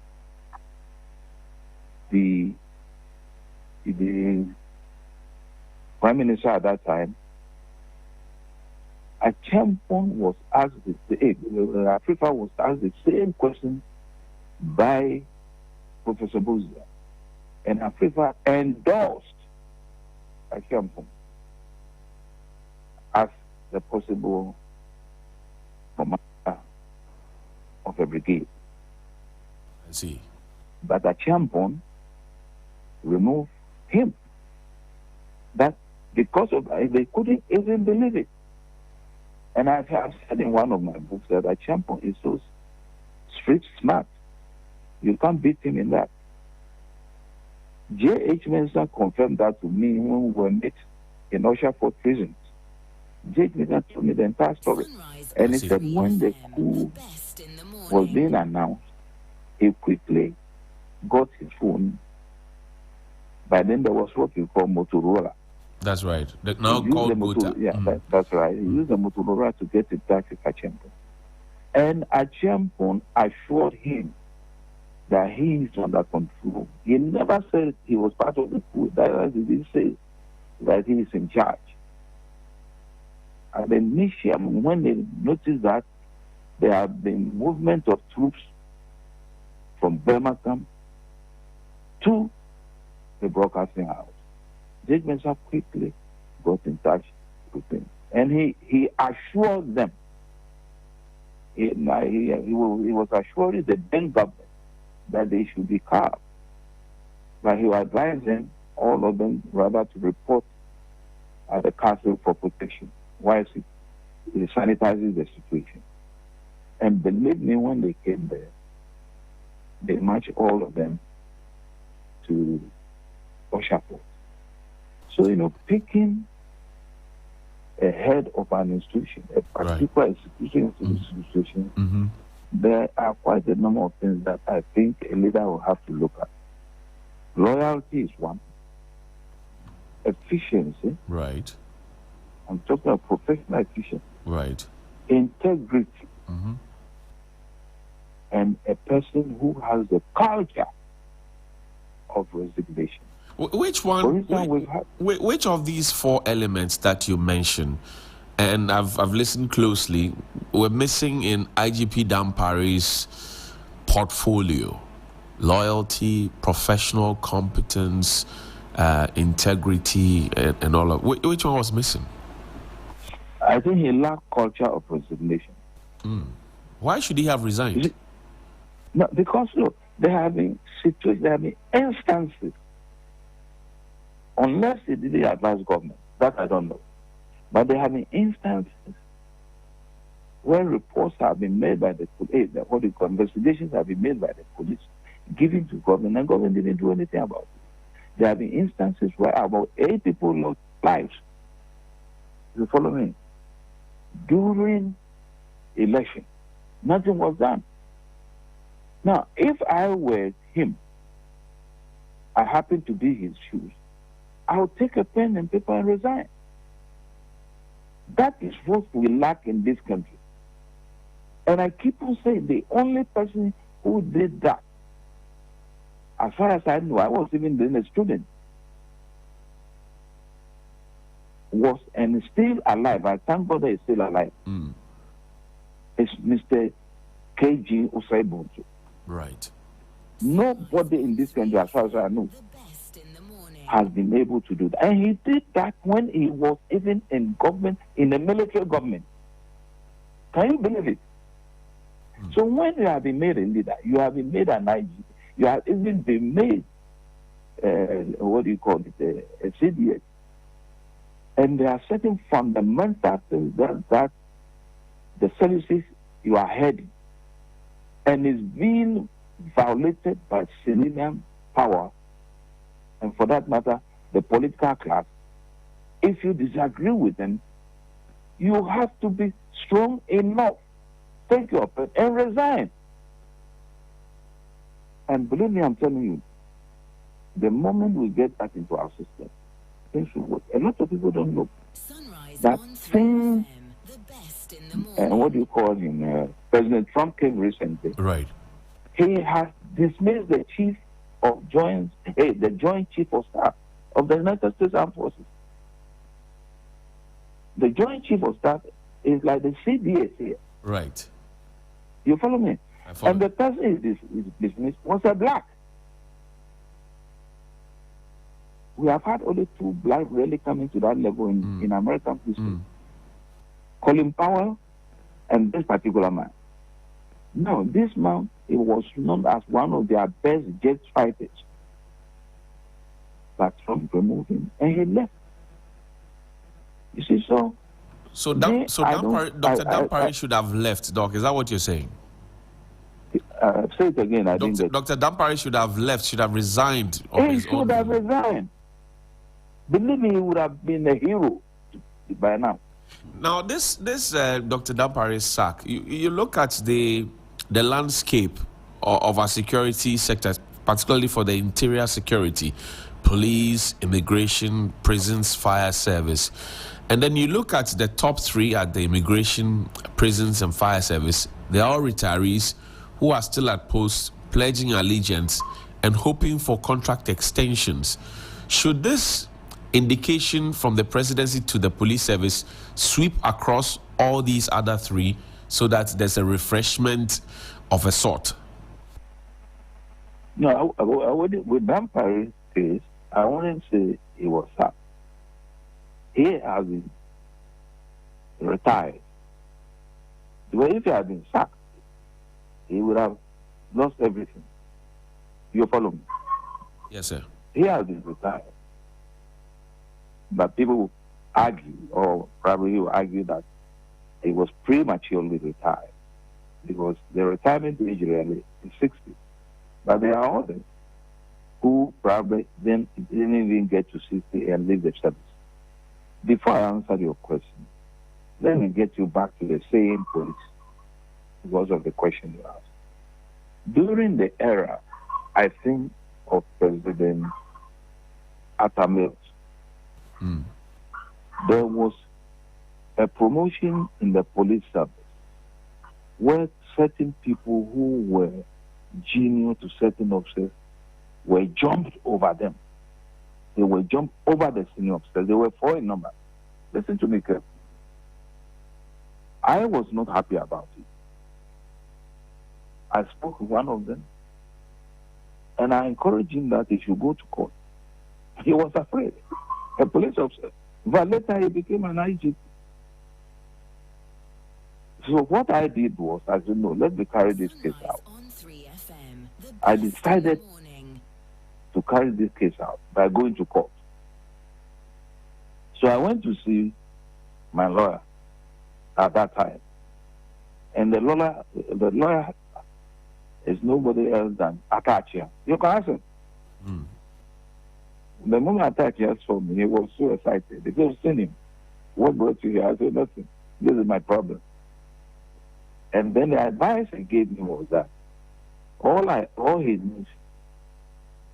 the Prime Minister at that time, Achempo was asked Afrifa was asked the same question by Professor Buzia, and Afrifa endorsed Achempo as the possible commander of a brigade. I see. But Achempo removed him. That because of they couldn't even believe it. And I've said in one of my books that Achempo is so street smart. You can't beat him in that. J.H. Mensah confirmed that to me when we were met in Osherford prisons. J.H. Mensah told me the entire story. And he said when the coup was being announced, he quickly got his phone. By then there was what we call Motorola. That's right. Now called Bota. Yeah, that's right. He used the Motorola to get in touch with Achempo. And Achempo assured him that he is under control. He never said he was part of the coup. That he didn't say that he is in charge. At the initium, when they noticed that there had been movement of troops from Birmingham to the broadcasting house. Judge Mensah quickly got in touch with him, and he assured them. He was assuring the then government that they should be calm. But he advised them, all of them, rather to report at the castle for protection, whilst he sanitizes the situation. And believe me, when they came there, they marched all of them to Oshapot. So, picking a head of an institution, a particular institution, there are quite a number of things that I think a leader will have to look at. Loyalty is one. Efficiency. Right. I'm talking about professional efficiency. Right. Integrity. And a person who has the culture of resignation. Which one? Which of these four elements that you mentioned, and I've listened closely, were missing in IGP Dampare's portfolio? Loyalty, professional competence, integrity, and all of. Which one was missing? I think he lacked culture of resignation. Why should he have resigned? No, because look, there have been situations, there have been instances. Unless he didn't advise government, that I don't know. But there have been instances where reports have been made by the police, investigations have been made by the police, given to government, and government didn't do anything about it. There have been instances where about 8 people lost lives. You follow me? During election, nothing was done. Now, if I were him, I happen to be his shoes, I would take a pen and paper and resign. That is what we lack in this country. And I keep on saying the only person who did that, as far as I know, I was even then a student, was and is still alive. I thank God that he's still alive. It's Mr. K.G. Usaibuntu. Right. Nobody in this country, as far as I know, has been able to do that. And he did that when he was even in government, in the military government. Can you believe it? So when you have been made a leader, you have been made an IG, you have even been made, a CDS. And there are certain fundamental things that the services you are heading and is being violated by civilian power, and for that matter, the political class. If you disagree with them, you have to be strong enough, take your pen and resign. And believe me, I'm telling you, the moment we get that into our system, things will work. A lot of people don't know that thing, and what do you call him? President Trump came recently. Right. He has dismissed the Joint Chief of Staff of the United States Armed Forces. The Joint Chief of Staff is like the CDS here. Right. You follow me? I follow. And the person is dismissed was a black. We have had only 2 black really coming to that level in American history. Colin Powell and this particular man. Now, this man, he was known as one of their best jet fighters. But Trump removed him and he left. You see, Dr. Dampare should have left, Doc. Is that what you're saying? Say it again. Dr. Dampare should have left, should have resigned. He should have resigned. Believe me, he would have been a hero by now. Now, this Dr. Dampare's sack, you look at the landscape of our security sector, particularly for the interior security, police, immigration, prisons, fire service. And then you look at the top 3 at the immigration, prisons, and fire service. They're all retirees who are still at post, pledging allegiance and hoping for contract extensions. Should this indication from the presidency to the police service sweep across all these other 3 so that there's a refreshment of a sort? No, I wouldn't, with Dampare's case, I wouldn't say he was sacked. He has been retired. Because if he had been sacked, he would have lost everything. You follow me? Yes, sir. He has been retired. But people will argue, or probably he will argue that he was prematurely retired because the retirement age really is 60. But there are others who probably then didn't even get to 60 and leave the service. Before I answer your question, let me get you back to the same place because of the question you asked. During the era, I think, of President Atta there was a promotion in the police service where certain people who were junior to certain officers were jumped over them. They were jumped over the senior officers. They were 4 in number. Listen to me carefully. I was not happy about it. I spoke with one of them, and I encouraged him that he should go to court. He was afraid. A police officer. But later he became an IGP. So what I did was, I said, no, let me carry this case out. I decided to carry this case out by going to court. So I went to see my lawyer at that time. And the lawyer is nobody else than Atachia. You can ask him. The moment Atachia saw me, he was so excited. He said, seen him. What brought you here? I said, nothing. This is my problem. And then the advice he gave me was that all he needs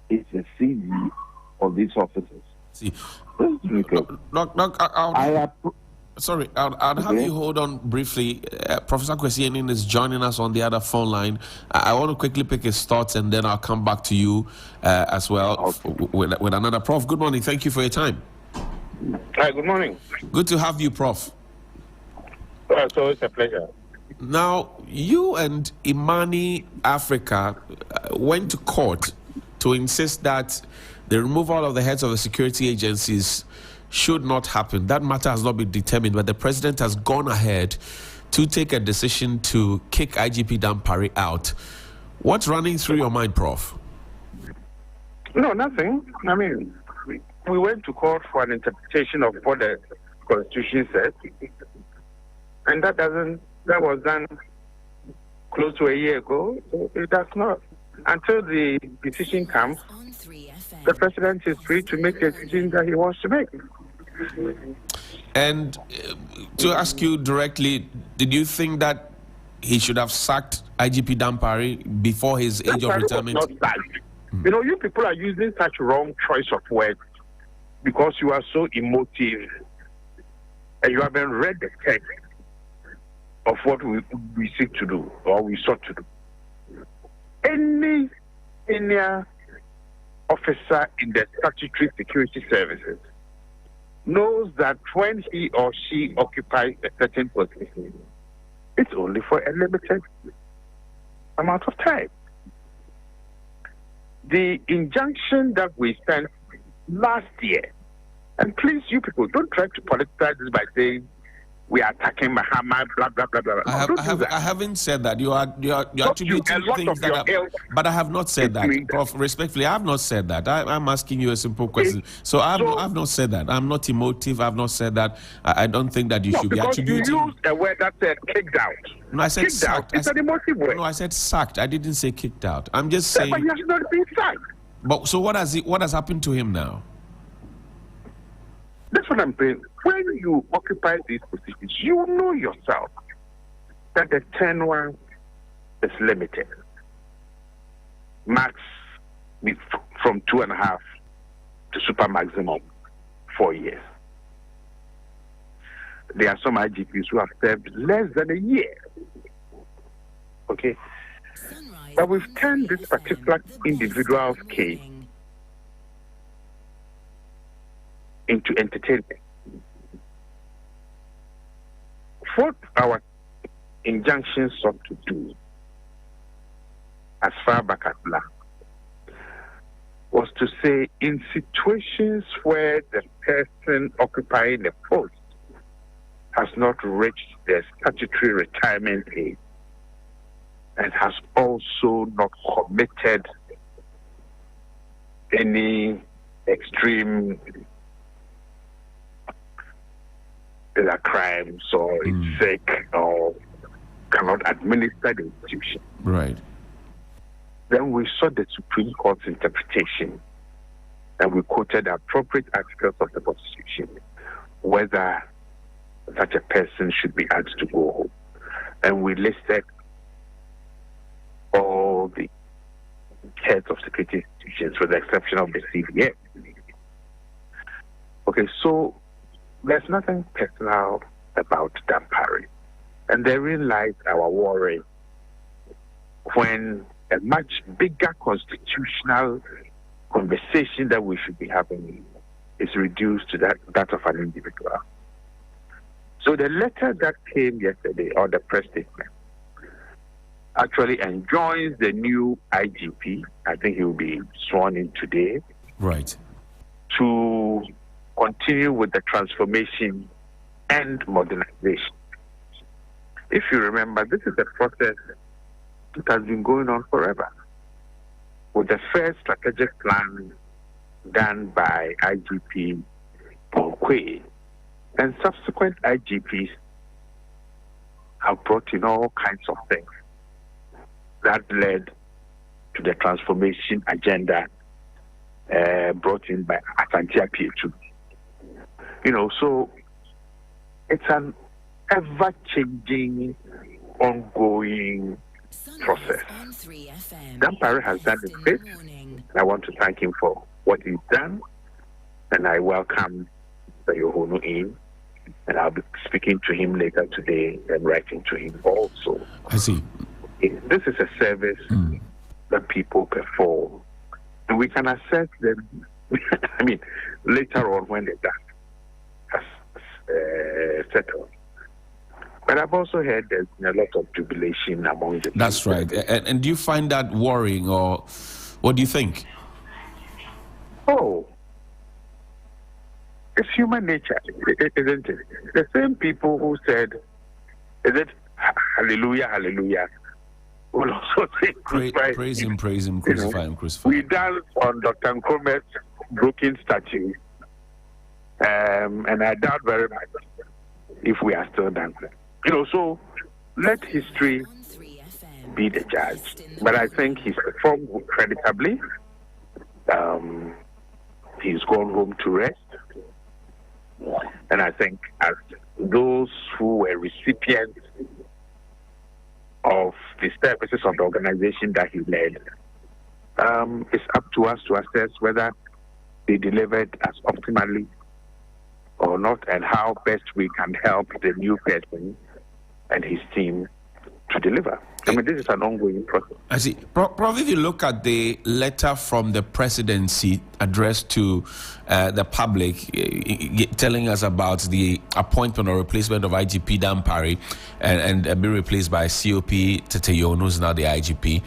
is a CV of these officers. See, Sorry, I'll have you hold on briefly. Professor Kwesi is joining us on the other phone line. I want to quickly pick his thoughts and then I'll come back to you as well with another. Prof, good morning. Thank you for your time. Hi, good morning. Good to have you, Prof. So it's a pleasure. Now, you and Imani Africa went to court to insist that the removal of the heads of the security agencies should not happen. That matter has not been determined, but the president has gone ahead to take a decision to kick IGP Dampare out. What's running through your mind, Prof? No, nothing. I mean, we went to court for an interpretation of what the Constitution says, and that was done close to a year ago. So it does not. Until the decision comes, the president is free to make the decision that he wants to make. And to ask you directly, did you think that he should have sacked IGP Dampare before his age of retirement? Not sacked. You know, you people are using such wrong choice of words because you are so emotive and you haven't read the text of what we seek to do or we sought to do. Any senior officer in the statutory security services knows that when he or she occupies a certain position, it's only for a limited amount of time. The injunction that we sent last year, and please, you people, don't try to politicize this by saying we are attacking Muhammad, blah, blah, blah, blah. I haven't said that. You are attributing things that but I have not said that. Prof, respectfully, I have not said that. I'm asking you a simple question. So I've not said that. I'm not emotive. I've not said that. I don't think that you should be attributing. You used a word that said kicked out. No, I said kicked sacked. Out. It's an emotive word. No, I said sacked. I didn't say kicked out. I'm just saying. But he has not been sacked. But so what has happened to him now? That's what I'm saying. When you occupy these positions, you know yourself that the tenure is limited. Max from 2.5 to super maximum 4 years. There are some IGPs who have served less than a year. Okay? But we've turned this particular individual's case into entertainment. What our injunctions sought to do as far back as last was to say in situations where the person occupying the post has not reached their statutory retirement age and has also not committed any extreme crimes or is sick or cannot administer the institution. Right. Then we saw the Supreme Court's interpretation and we quoted appropriate articles of the Constitution, whether such a person should be asked to go home. And we listed all the heads of security institutions with the exception of the CBN. Okay, so there's nothing personal about Dampare. And therein lies our worry when a much bigger constitutional conversation that we should be having is reduced to that of an individual. So the letter that came yesterday, or the press statement, actually enjoins the new IGP, I think he will be sworn in today, right, to continue with the transformation and modernization. If you remember, this is a process that has been going on forever. With the first strategic plan done by IGP Tamakloe, and subsequent IGPs have brought in all kinds of things that led to the transformation agenda brought in by Asantia P2. So it's an ever-changing, ongoing process. Dampare has done it great. I want to thank him for what he's done, and I welcome the Yohonu in, and I'll be speaking to him later today and writing to him also. I see. This is a service that people perform, and we can assess them, later on when the dust has settled. But I've also heard there's a lot of jubilation among the people. That's right. And do you find that worrying, or what do you think? Oh, it's human nature, isn't it? The same people who said, is it hallelujah, hallelujah, will also say crucify. Praise him, crucify him, crucify. We danced on Dr. Nkrumah's broken statue, and I doubt very much if we are still dancing. So let history be the judge. But I think he's performed creditably. He's gone home to rest. And I think as those who were recipients of the services of the organization that he led, it's up to us to assess whether they delivered as optimally or not, and how best we can help the new person and his team to deliver. This is an ongoing process. I see. Prof, if you look at the letter from the presidency addressed to the public, telling us about the appointment or replacement of IGP Dampare and be replaced by COP Teteyon, who's now the IGP,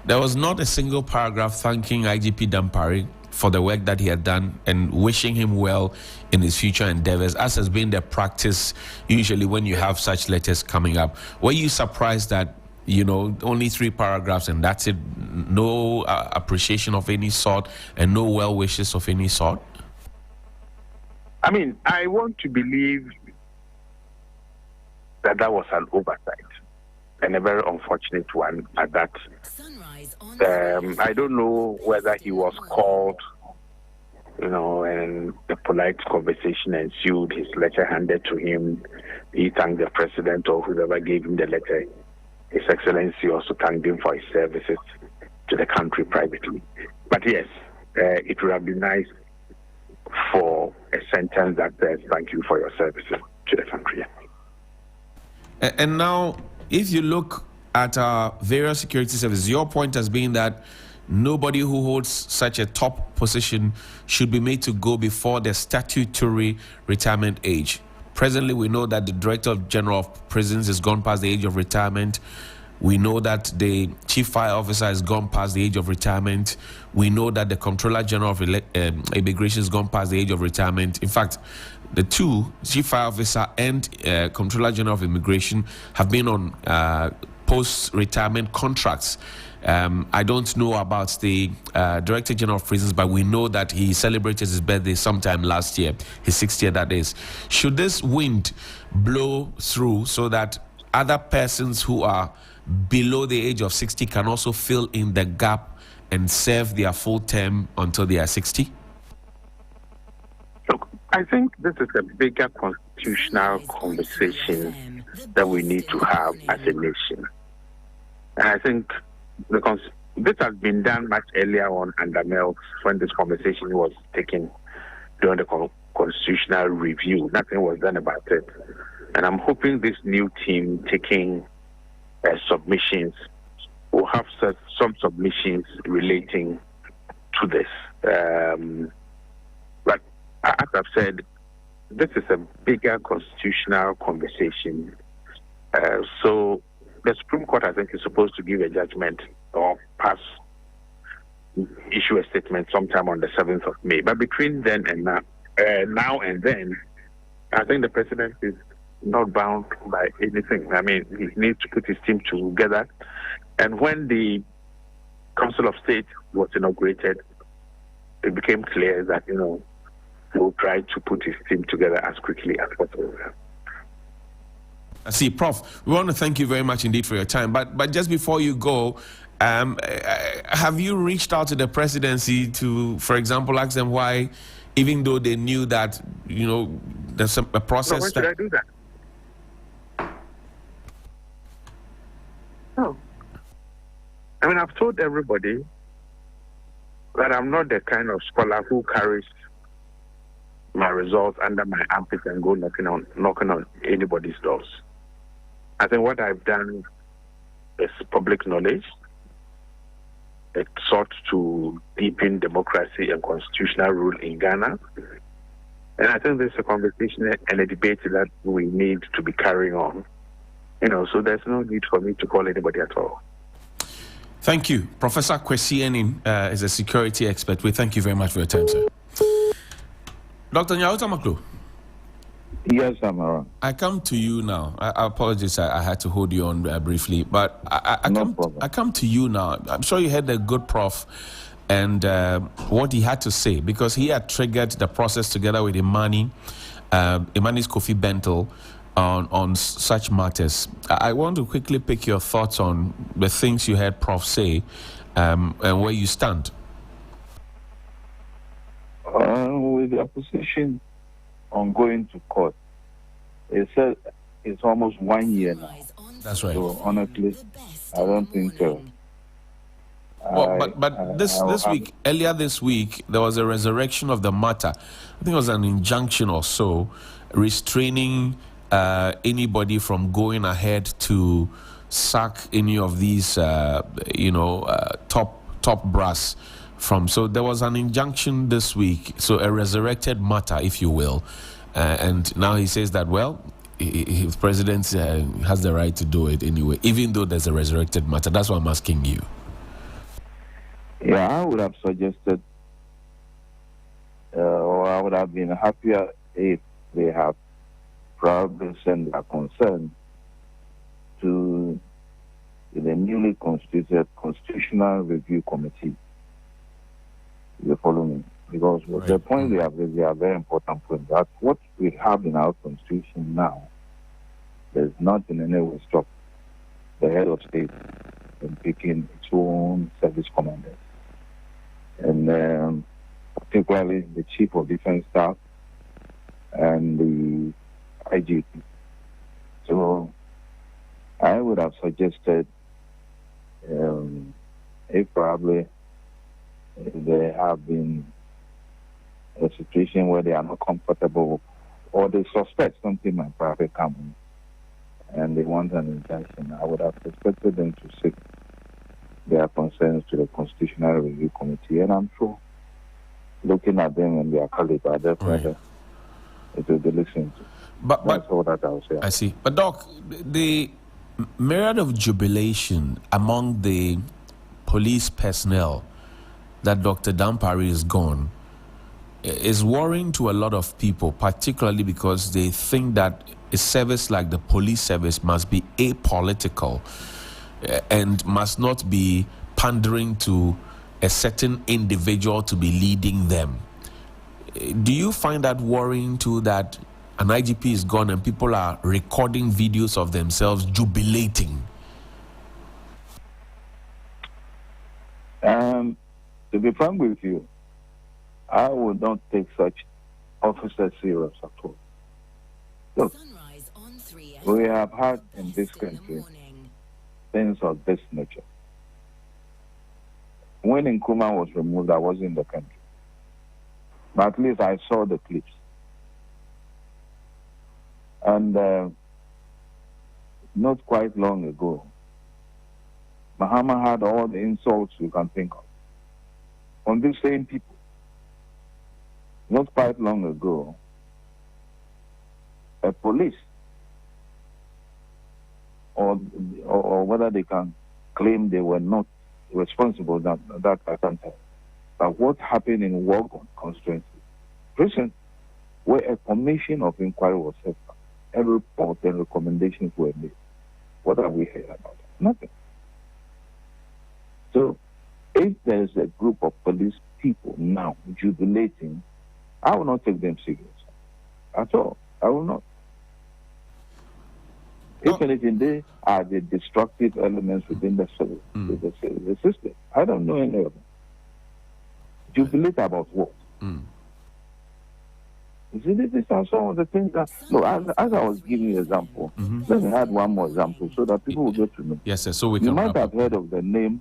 there was not a single paragraph thanking IGP Dampare for the work that he had done and wishing him well in his future endeavors, as has been the practice usually when you have such letters coming up. Were you surprised that, only 3 paragraphs and that's it, no appreciation of any sort and no well wishes of any sort? I want to believe that was an oversight, and a very unfortunate one at that. I don't know whether he was called, and a polite conversation ensued, his letter handed to him, he thanked the president or whoever gave him the letter. His Excellency also thanked him for his services to the country privately. But yes, it would have been nice for a sentence that says, thank you for your services to the country. And now, if you look at our various security services, your point has been that nobody who holds such a top position should be made to go before the statutory retirement age. Presently, we know that the Director General of Prisons has gone past the age of retirement. We know that the chief fire officer has gone past the age of retirement. We know that the Comptroller General of Immigration has gone past the age of retirement. In fact, the two, chief fire officer and Comptroller General of Immigration, have been on post-retirement contracts. I don't know about the Director General of Prisons, but we know that he celebrated his birthday sometime last year, his 6th year that is. Should this wind blow through so that other persons who are below the age of 60 can also fill in the gap and serve their full term until they are 60? Look, I think this is a bigger constitutional conversation that we need to have as a nation. And I think this has been done much earlier on under Mills when this conversation was taken during the constitutional review. Nothing was done about it. And I'm hoping this new team taking submissions will have some submissions relating to this. But as I've said, this is a bigger constitutional conversation. So the Supreme Court, I think, is supposed to give a judgment or issue a statement sometime on the 7th of May. But between then and now and then, I think the president is not bound by anything. I mean, he needs to put his team together. And when the Council of State was inaugurated, it became clear that, he'll try to put his team together as quickly as possible. I see. Prof, we want to thank you very much indeed for your time. But just before you go, have you reached out to the presidency to, for example, ask them why, even though they knew that, there's a process... No, why should I do that? No. I mean, I've told everybody that I'm not the kind of scholar who carries my results under my armpit and go knocking on anybody's doors. I think what I've done is public knowledge. It sought to deepen democracy and constitutional rule in Ghana. And I think there's a conversation and a debate that we need to be carrying on. So there's no need for me to call anybody at all. Thank you. Professor Kwesi Enin is a security expert. We thank you very much for your time, sir. Dr. Nyaho Tamakloe. Yes, I'm around. I come to you now. I apologize, I had to hold you on briefly, but I come to you now. I'm sure you heard the good prof and what he had to say, because he had triggered the process together with Imani's Kofi Bentel on such matters. I want to quickly pick your thoughts on the things you heard Prof say and where you stand. With the opposition on going to court, it said it's almost 1 year now. That's right. So honestly, I don't think so. Earlier this week, there was a resurrection of the matter. I think it was an injunction or so, restraining anybody from going ahead to sack any of these, top brass from. So there was an injunction this week, so a resurrected matter, if you will. And now he says that, his president has the right to do it anyway, even though there's a resurrected matter. That's what I'm asking you. Yeah, I would have suggested, or I would have been happier if they have probably sent their concern to the newly constituted Constitutional Review Committee. You follow me? Because the point they have raised, they are very important points. That what we have in our Constitution now does not in any way stop the head of state from picking its own service commanders. And particularly the Chief of Defense Staff and the IGP. So I would have suggested if probably there have been a situation where they are not comfortable or they suspect something might probably come in and they want an injunction, I would have expected them to seek their concerns to the Constitutional Review Committee. And I'm sure, looking at them and their caliber, definitely it will be listened to. But that's all that I will say. I see. But Doc, the myriad of jubilation among the police personnel that Dr. Dampare is gone is worrying to a lot of people, particularly because they think that a service like the police service must be apolitical and must not be pandering to a certain individual to be leading them. Do you find that worrying too, that an IGP is gone and people are recording videos of themselves jubilating? To be frank with you, I would not take such officers serious at all. Look, we have had in this country things of this nature. When Nkrumah was removed, I was in the country. But at least I saw the clips. And not quite long ago, Mahama had all the insults you can think of on these same people. Not quite long ago, a police, or whether they can claim they were not responsible, that I can't tell. But what happened in Wogon constituency prison, where a commission of inquiry was set up, a report and recommendations were made. What have we heard about it? Nothing. So, if there is a group of police people now jubilating, I will not take them serious at all. I will not. If anything, they are the destructive elements within the system. I don't know any of them. Jubilate about what? You see, these are some of the things that... Look, as I was giving you an example, let me add one more example so that people will get to know. Yes, sir. So we can... You might have heard of the name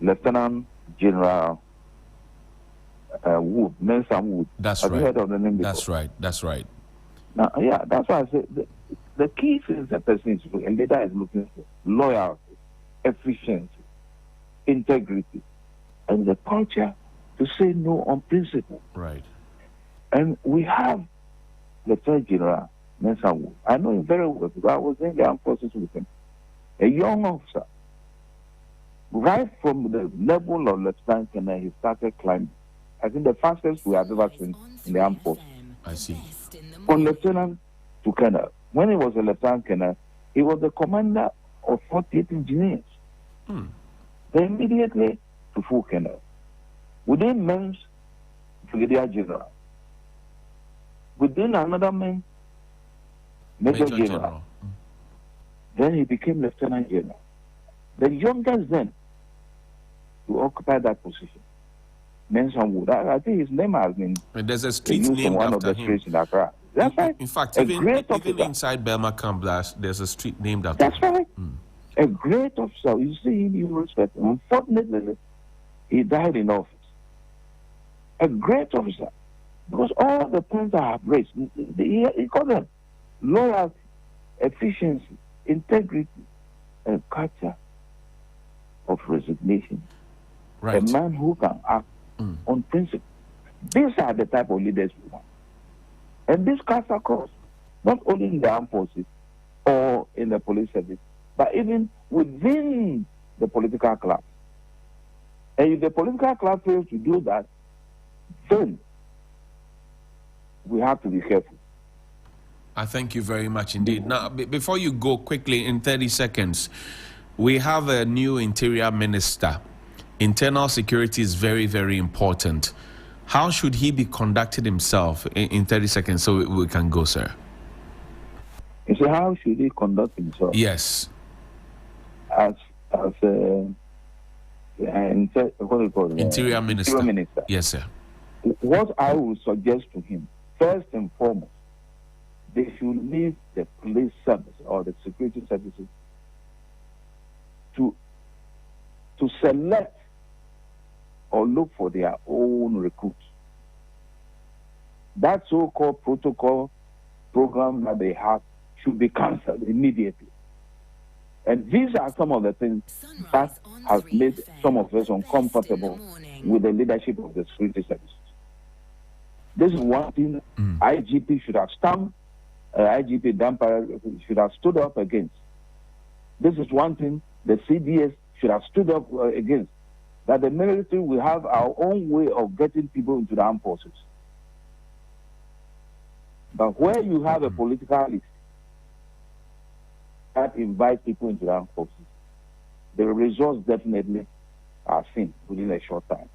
Lieutenant General Wood, Nelson Wood. That's have right. You heard of the name before? That's right. Now, yeah, that's why I said the key things a person is looking, a leader is looking for: loyalty, efficiency, integrity, and the culture to say no on principle. Right. And we have Lieutenant General Nelson Wood. I know him very well because I was in the armed forces with him. A young officer. Right from the level of Lieutenant Colonel, he started climbing. I think the fastest we have ever seen in the armed forces. I see. From Lieutenant to Colonel. When he was a Lieutenant Colonel, he was the commander of 48 engineers. Then immediately to full Colonel. Within months, Brigadier General. Within another month, Major General. Then he became Lieutenant General. The youngest then to occupy that position, Nelson Wood. I think his name has been there's a street used named on one after of the him. streets in Accra. That's right. In fact, a even great officer. inside Burma Camp, there's a street named after him. That's right. A great officer. You see him, you respect him. Unfortunately, he died in office. A great officer. Because all the points I have raised, he called them loyalty, efficiency, integrity, and culture of resignation. Right. A man who can act on principle. These are the type of leaders we want. And this cuts across, not only in the armed forces or in the police service, but even within the political class. And if the political class fails to do that, then we have to be careful. I thank you very much indeed. Now, before you go quickly, in 30 seconds, we have a new interior minister. Internal security is very, very important. How should he be conducting himself in 30 seconds so we can go, sir? You see, how should he conduct himself? Yes. As what do you call it? Interior minister. Interior minister. Yes, sir. What I would suggest to him, first and foremost, they should leave the police service or the security services to select or look for their own recruits. That so-called protocol program that they have should be cancelled immediately. And these are some of the things that have made some of us uncomfortable with the leadership of the security services. This is one thing IGP should have stamped IGP Dampare should have stood up against. This is one thing the CDS should have stood up against. That the military will have our own way of getting people into the armed forces. But where you have a political list that invites people into the armed forces, the results definitely are seen within a short time.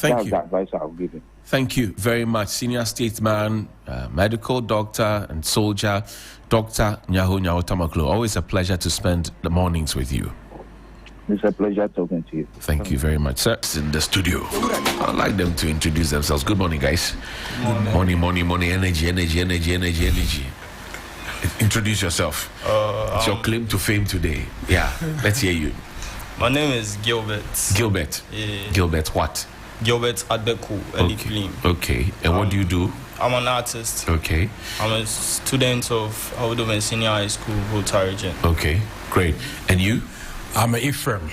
That's the advice I'll give him. Thank you very much, senior statesman, medical doctor and soldier, Dr. Nyaho Tamakloe. Always a pleasure to spend the mornings with you. It's a pleasure talking to you. Thank you very much, sir. It's in the studio. I'd like them to introduce themselves. Good morning, guys. Morning, energy. Introduce yourself. It's your claim to fame today. Yeah, let's hear you. My name is Gilbert. Gilbert? Yeah. Gilbert what? Gilbert Adeku Eliklim. Okay, and what do you do? I'm an artist. Okay. I'm a student of Audubon Senior High School, Volta region. Okay, great. And you? I'm Ephraim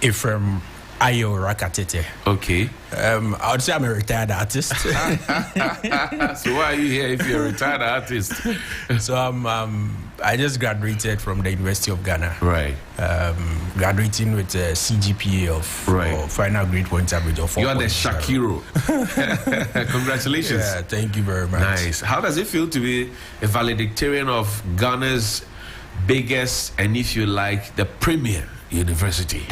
Ayo Rakatete. Okay. I would say I'm a retired artist. So why are you here if you're a retired artist? So I just graduated from the University of Ghana. Right. Graduating with a CGPA of final grade point average of 4. You are the Shakiro. Congratulations. Yeah, thank you very much. Nice. How does it feel to be a valedictorian of Ghana's biggest and, if you like, the premier university?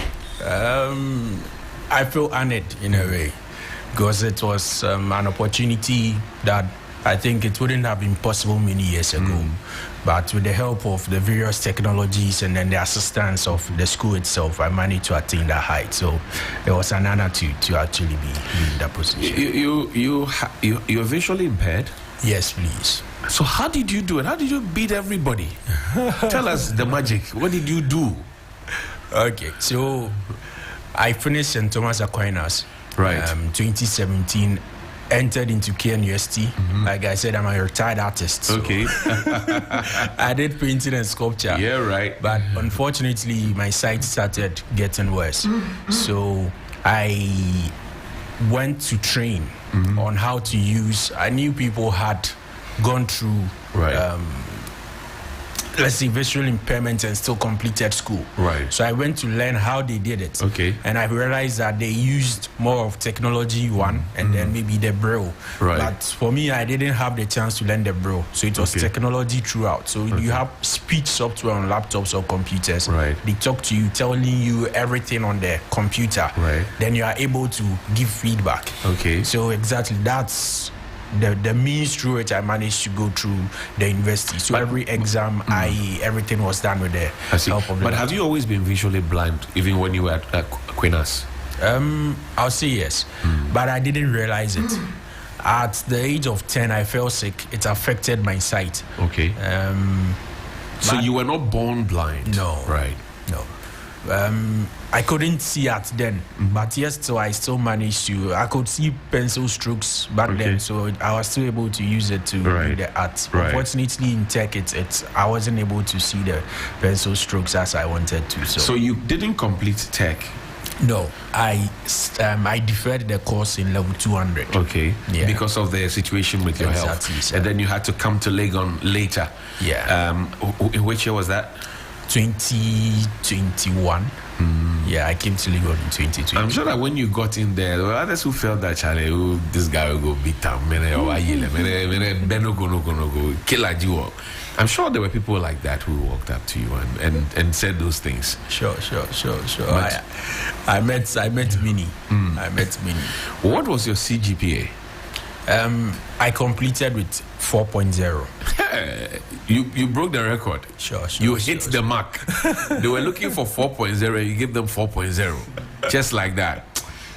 I feel honored in a way because it was an opportunity that I think it wouldn't have been possible many years ago. But with the help of the various technologies and then the assistance of the school itself, I managed to attain that height. So it was an honor to actually be in that position. You're visually impaired? Yes, please. So how did you do it? How did you beat everybody? Tell us the magic. What did you do? Okay, so I finished St. Thomas Aquinas, 2017, entered into KNUST. Like I said, I'm a retired artist. So okay. I did painting and sculpture. Yeah, right. But unfortunately, my sight started getting worse. So I went to train on how to use. I knew people had gone through let's say visual impairment and still completed school. Right. So I went to learn how they did it. Okay. And I realized that they used more of technology and then maybe the braille. Right. But for me, I didn't have the chance to learn the braille. So it was technology throughout. So you have speech software on laptops or computers. Right. They talk to you, telling you everything on the computer. Right. Then you are able to give feedback. Okay. So exactly that's the means through which I managed to go through the university. So every exam, everything was done with the help of the But have you always been visually blind, even when you were at Aquinas? I'll say yes, but I didn't realize it. At the age of 10, I fell sick. It affected my sight. Okay. So you were not born blind? No. Right. No. I couldn't see at then, but yes, so I still managed to. I could see pencil strokes back then, so I was still able to use it to do the art. Unfortunately, in tech, I wasn't able to see the pencil strokes as I wanted to. So you didn't complete tech? No, I deferred the course in level 200. Okay. Yeah. Because of the situation with your health, sir. And then you had to come to Legon later. Yeah. In which year was that? 2021. Yeah, I came to Legon in 2020. I'm sure that when you got in there, there were others who felt that Charlie, this guy will go beat down. I'm sure there were people like that who walked up to you and said those things. Sure. I met Minnie. I met Minnie. What was your CGPA? I completed with 4.0. You broke the record. Sure. You hit the mark. They were looking for 4.0. You gave them 4.0. Just like that.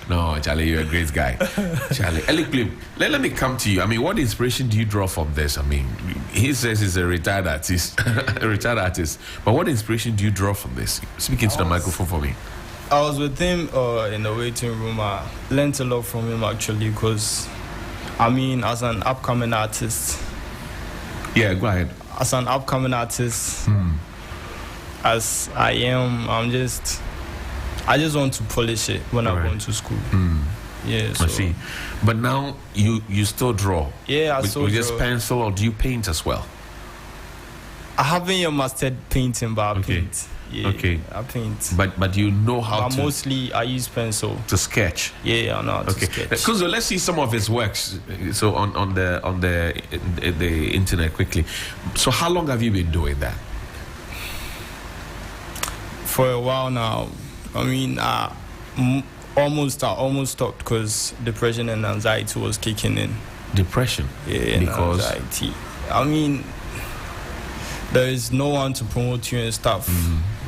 No, Charlie, you're a great guy. Charlie, Eliklim, let me come to you. I mean, what inspiration do you draw from this? I mean, he says he's a retired artist. But what inspiration do you draw from this? Speak into the microphone for me. I was with him in the waiting room. I learned a lot from him, actually, because I mean, as an upcoming artist. Yeah, go ahead. As an upcoming artist, as I am, I just want to polish it when I go to school. Yeah, so. I see. But now you still draw? Yeah, I still with draw. Just pencil, or do you paint as well? I haven't yet mastered painting, but I paint. Yeah, okay. I paint. But you know how but to... mostly I use pencil. To sketch? Yeah, I know how to sketch. Kuzo, let's see some of his works. So on the internet quickly. So how long have you been doing that? For a while now. I mean, I almost stopped because depression and anxiety was kicking in. Depression? Yeah, because anxiety. I mean, there is no one to promote you and stuff.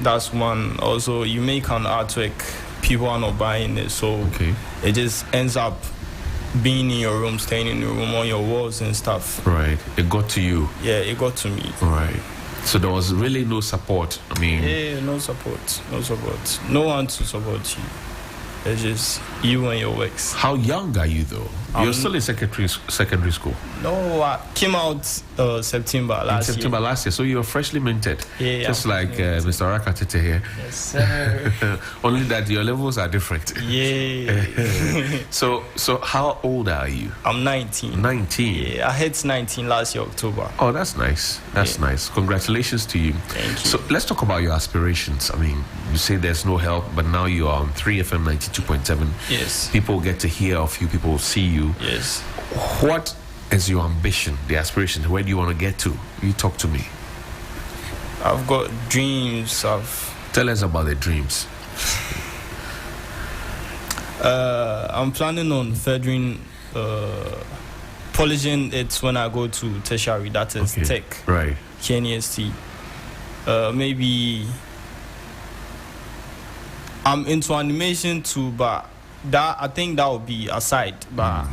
That's one. Also, you make an artwork, people are not buying it, so it just ends up being in your room, staying in your room, on your walls and stuff. Right. It got to you. Yeah, it got to me. Right. So there was really no support. I mean, yeah, no support. No one to support you. It's just you and your works. How young are you though? You're still in secondary school. No, I came out September last year. So you're freshly minted. Yeah, just like Mr. Rakatete here. Yes, sir. Only that your levels are different. Yeah. So how old are you? I'm 19. 19. Yeah, I hit 19 last year October. Oh, that's nice. That's nice. Congratulations to you. Thank you. So let's talk about your aspirations. I mean, you say there's no help, but now you are on 3FM 92.7. Yes. People get to hear of you. People see you. Yes. What is your ambition, the aspiration? Where do you want to get to? You talk to me. I've got dreams of... Tell us about the dreams. I'm planning on furthering, polishing it when I go to tertiary, that is tech. Right. KNST. Maybe I'm into animation too, but that I think that would be aside. But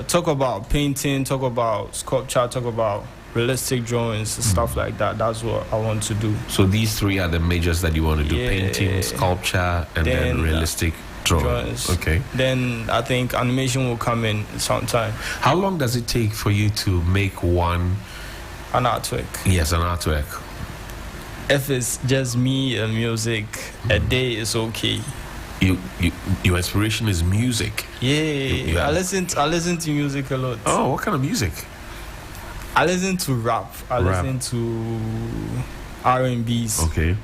talk about painting, talk about sculpture, talk about realistic drawings, stuff like that. That's what I want to do. So these three are the majors that you want to do: painting, sculpture, and then realistic drawings. Okay. Then I think animation will come in sometime. How long does it take for you to make an artwork? Yes, an artwork. If it's just me and music, a day is okay. Your inspiration is music. Yeah, I listen to music a lot. Oh, what kind of music? I listen to rap. I listen to R&Bs. Okay.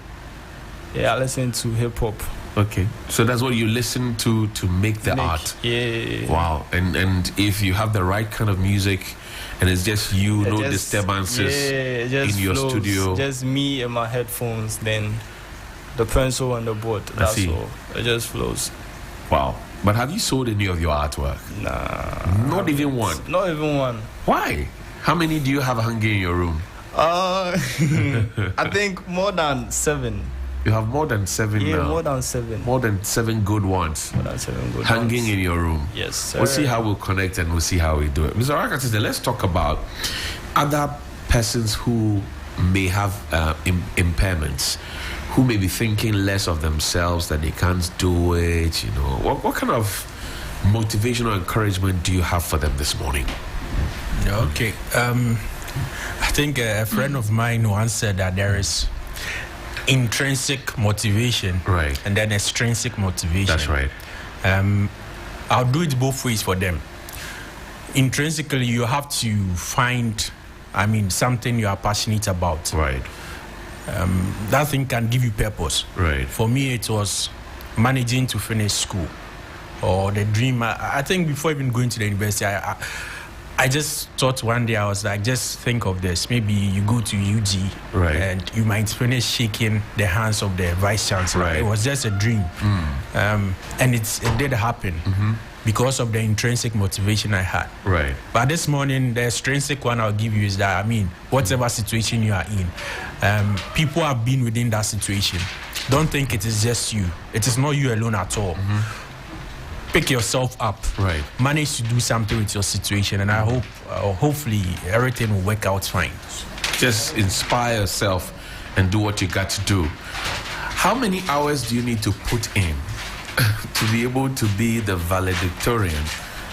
Yeah, I listen to hip hop. Okay, so that's what you listen to make the art. Yeah. Wow, and if you have the right kind of music, and it's just you, no disturbances in your studio, just me and my headphones, then the pencil and the board. That's all. It just flows. Wow. But have you sold any of your artwork? Nah. Not even one? Not even one. Why? How many do you have hanging in your room? I think more than 7. You have more than 7 now? Yeah, more than 7. More than 7 good ones. More than 7 good ones. Hanging in your room. Yes, sir. We'll see how we'll connect and we'll see how we do it. Mr. Rakatete, let's talk about other persons who may have impairments, who may be thinking less of themselves, that they can't do it. You know, what kind of motivational encouragement do you have for them this morning? Okay. I think a friend of mine once said that there is intrinsic motivation, right, and then extrinsic motivation. That's right. I'll do it both ways for them. Intrinsically, you have to find, something you are passionate about. Right. That thing can give you purpose. Right. For me, it was managing to finish school, or the dream. I think before even going to the university, I just thought one day, I was like, just think of this. Maybe you go to UG, right, and you might finish shaking the hands of the vice chancellor. Right. It was just a dream. And it did happen because of the intrinsic motivation I had. Right. But this morning, the extrinsic one I'll give you is that, whatever situation you are in, people have been within that situation. Don't think it is just you. It is not you alone at all. Pick yourself up, right, manage to do something with your situation, and I hope hopefully everything will work out fine. Just inspire yourself and do what you got to do. How many hours do you need to put in to be able to be the valedictorian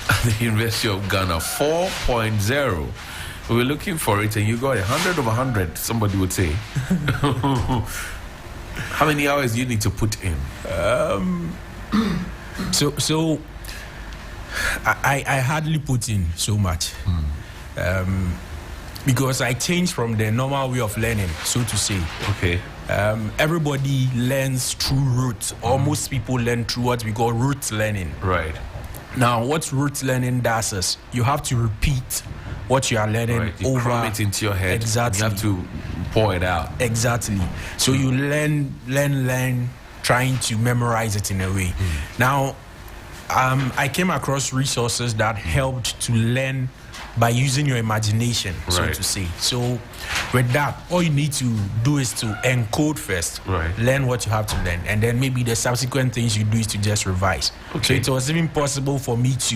at the University of Ghana? 4.0. We were looking for it and you got 100 of 100, somebody would say. How many hours do you need to put in? So I hardly put in so much. because I changed from the normal way of learning, so to say. Okay. Everybody learns through rote, or most people learn through what we call rote learning. Right. Now, what rote learning does is you have to repeat what you are learning You cram it into your head. Exactly. You have to pour it out. Exactly. So you learn, trying to memorize it in a way. Now, I came across resources that helped to learn by using your imagination, so to say. So with that, all you need to do is to encode first, learn what you have to learn, and then maybe the subsequent things you do is to just revise. Okay. So it was even possible for me to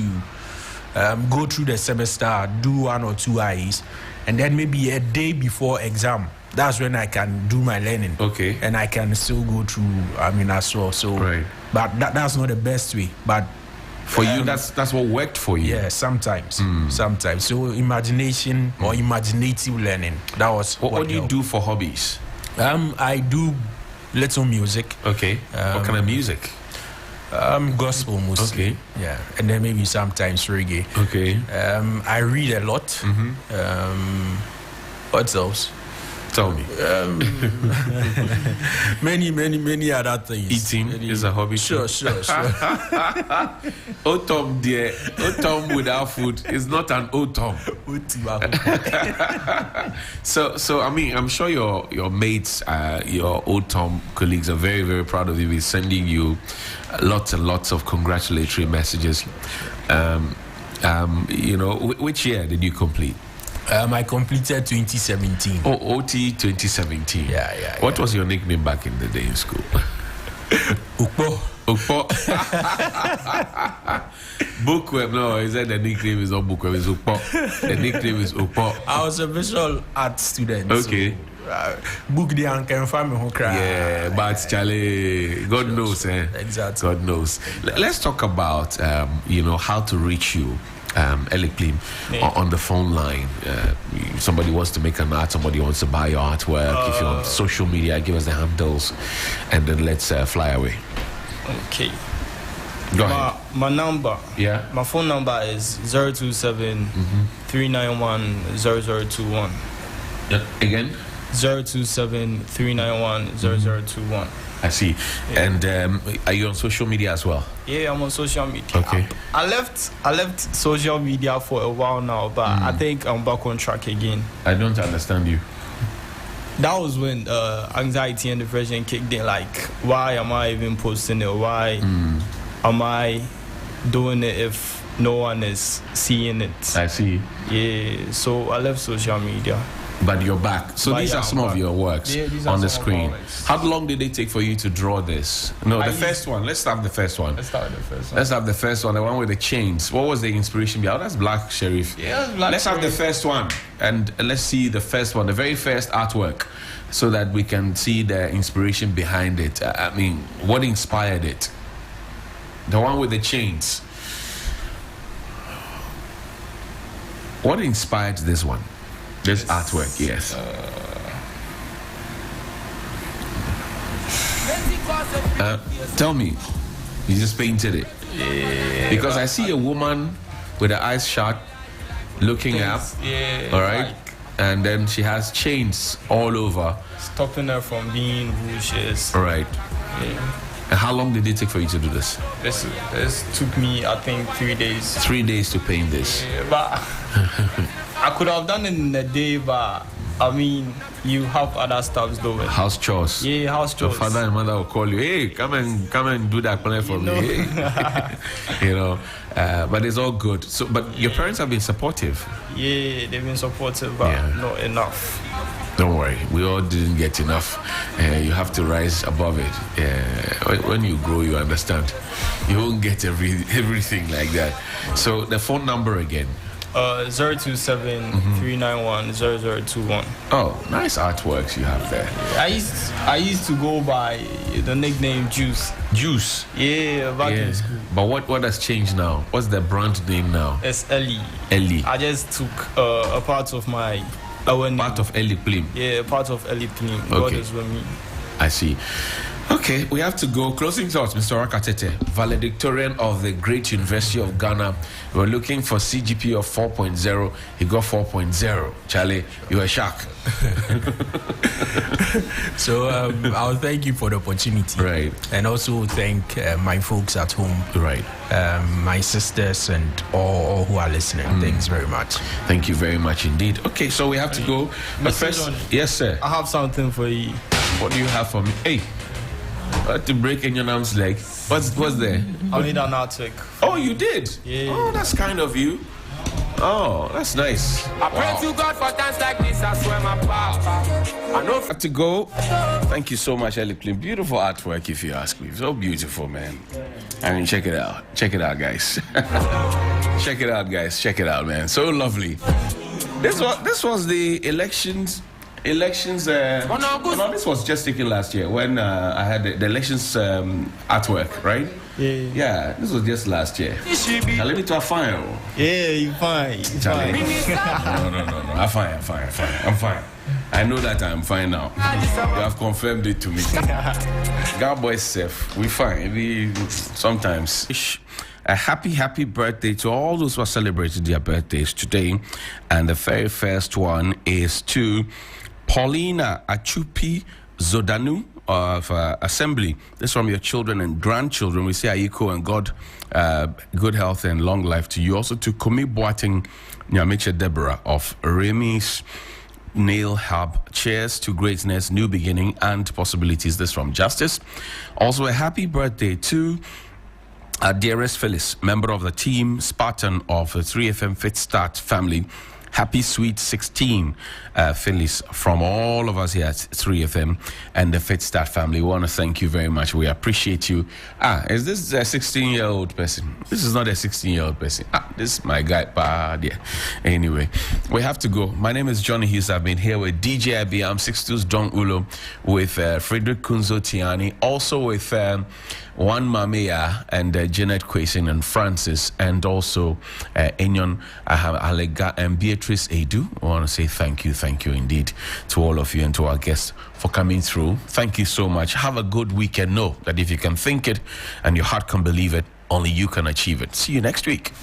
go through the semester, do 1 or 2 IEs, and then maybe a day before exam, that's when I can do my learning. Okay. And I can still go through, as well. So, but that's not the best way. But for you, that's what worked for you. Yeah, sometimes. Sometimes. So imagination or imaginative learning. That was what do you do for hobbies? I do little music. Okay. What kind of music? Gospel mostly. Okay. Yeah. And then maybe sometimes reggae. Okay. I read a lot. What else? Tell me. Many other things. Eating is a hobby. Sure. Otom, dear. Otom without food is not an otom. So I'm sure your mates, your otom colleagues are very, very proud of you. We're sending you lots and lots of congratulatory messages. Which year did you complete? I completed 2017. Oh, OT 2017. Yeah. What was your nickname back in the day in school? Ukpo. Bookworm. No, he said the nickname is not Bookworm, it's Ukpo. The nickname is Ukpo. I was a visual art student. Okay. So, book the can find me who cry. Yeah, but Charlie, God knows, eh? Exactly. God knows. Let's talk about how to reach you. Ellie Plim, on the phone line. Somebody wants to make an art, somebody wants to buy your artwork. If you're on social media, give us the handles and then let's fly away. Okay. Go ahead. My number. Yeah. My phone number is 027-391-0021. Again? 027-391-0021. I see. Yeah. And are you on social media as well? Yeah, I'm on social media. Okay. I left social media for a while now, but I think I'm back on track again. I don't understand you. That was when anxiety and depression kicked in. Like, why am I even posting it? Why am I doing it if no one is seeing it? I see. Yeah, so I left social media. But you're back. So these are some of your works on the screen. How long did it take for you to draw this? No, the first one. Let's start with the first one. Let's have the first one, the one with the chains. What was the inspiration behind? Oh, that's Black Sheriff. Yeah, Black Let's have the first one. And let's see the first one, the very first artwork, so that we can see the inspiration behind it. What inspired it? The one with the chains. What inspired this one? This artwork, yes. Tell me, you just painted it? Yeah. Because I see a woman with her eyes shut, looking up. Yeah. All right. And then she has chains all over, stopping her from being who she is. All right. Yeah. And how long did it take for you to do this? This took me, I think, 3 days. 3 days to paint this. Yeah, but I could have done it in a day, but you have other stuff doing. House chores. Yeah, house chores. Your father and mother will call you. Hey, come and do that plan for me. But it's all good. So, but your parents have been supportive. Yeah, they've been supportive, but not enough. Don't worry, we all didn't get enough. You have to rise above it. When you grow, you understand. You won't get everything like that. So the phone number again. 027-391-0021. Oh, nice artworks you have there. I used to go by the nickname Juice. Juice? Yeah, back in school. But what has changed now? What's the brand name now? It's Ellie. Ellie. I just took a part of my... Part of Ellie Plim. Yeah, part of Ellie Plim. Okay. God is with me. I see. Okay, we have to go. Closing thoughts, Mr. Rakatete, valedictorian of the great University of Ghana. We were looking for CGP of 4.0. He got 4.0. Charlie, you are shocked. So I'll thank you for the opportunity. Right. And also thank my folks at home. Right. My sisters and all who are listening. Thanks very much. Thank you very much indeed. Okay, so we have to go. But first, yes, sir. I have something for you. What do you have for me? Hey. To break Enyonam's leg. What's there? I made an artwork. Oh, you did? Yeah. Oh, that's kind of you. Oh, that's nice. I pray to God for times like this. I swear my papa. I know. Have to go. Thank you so much, Ellie. Beautiful artwork, if you ask me. So beautiful, man. I mean, check it out. Check it out, guys. Check it out, guys. Check it out, man. So lovely. This was the elections. This was just taken last year when I had the elections artwork, right? Yeah, this was just last year. Now let me to a fine. Yeah, you fine. No. I'm fine. I know that I'm fine now. You have confirmed it to me. God boy safe. We fine. We sometimes. A happy birthday to all those who are celebrating their birthdays today. And the very first one is to Paulina Achupi Zodanu of Assembly. This is from your children and grandchildren. We say Aiko and God, good health and long life to you. Also to Kumi Boating Nyamiche Deborah of Remy's Nail Hub. Cheers to greatness, new beginning and possibilities. This from Justice. Also a happy birthday to dearest Phyllis, member of the team Spartan of the 3FM Fit Start family. Happy sweet 16, Phyllis, from all of us here at 3FM and the Fit Start family. We want to thank you very much. We appreciate you. Is this a 16-year-old person? This is not a 16-year-old person. This is my guy. Yeah. Anyway, we have to go. My name is Johnny Hughes. I've been here with DJ Abiyam, 62's John Ulo, with Frederick Kunzo Tiani, also with Juan Mamea and Janet Quasin and Francis, and also Enyonam Haligah and Beatrice Edu. I want to say thank you indeed to all of you and to our guests for coming through. Thank you so much. Have a good weekend. Know that if you can think it and your heart can believe it, only you can achieve it. See you next week.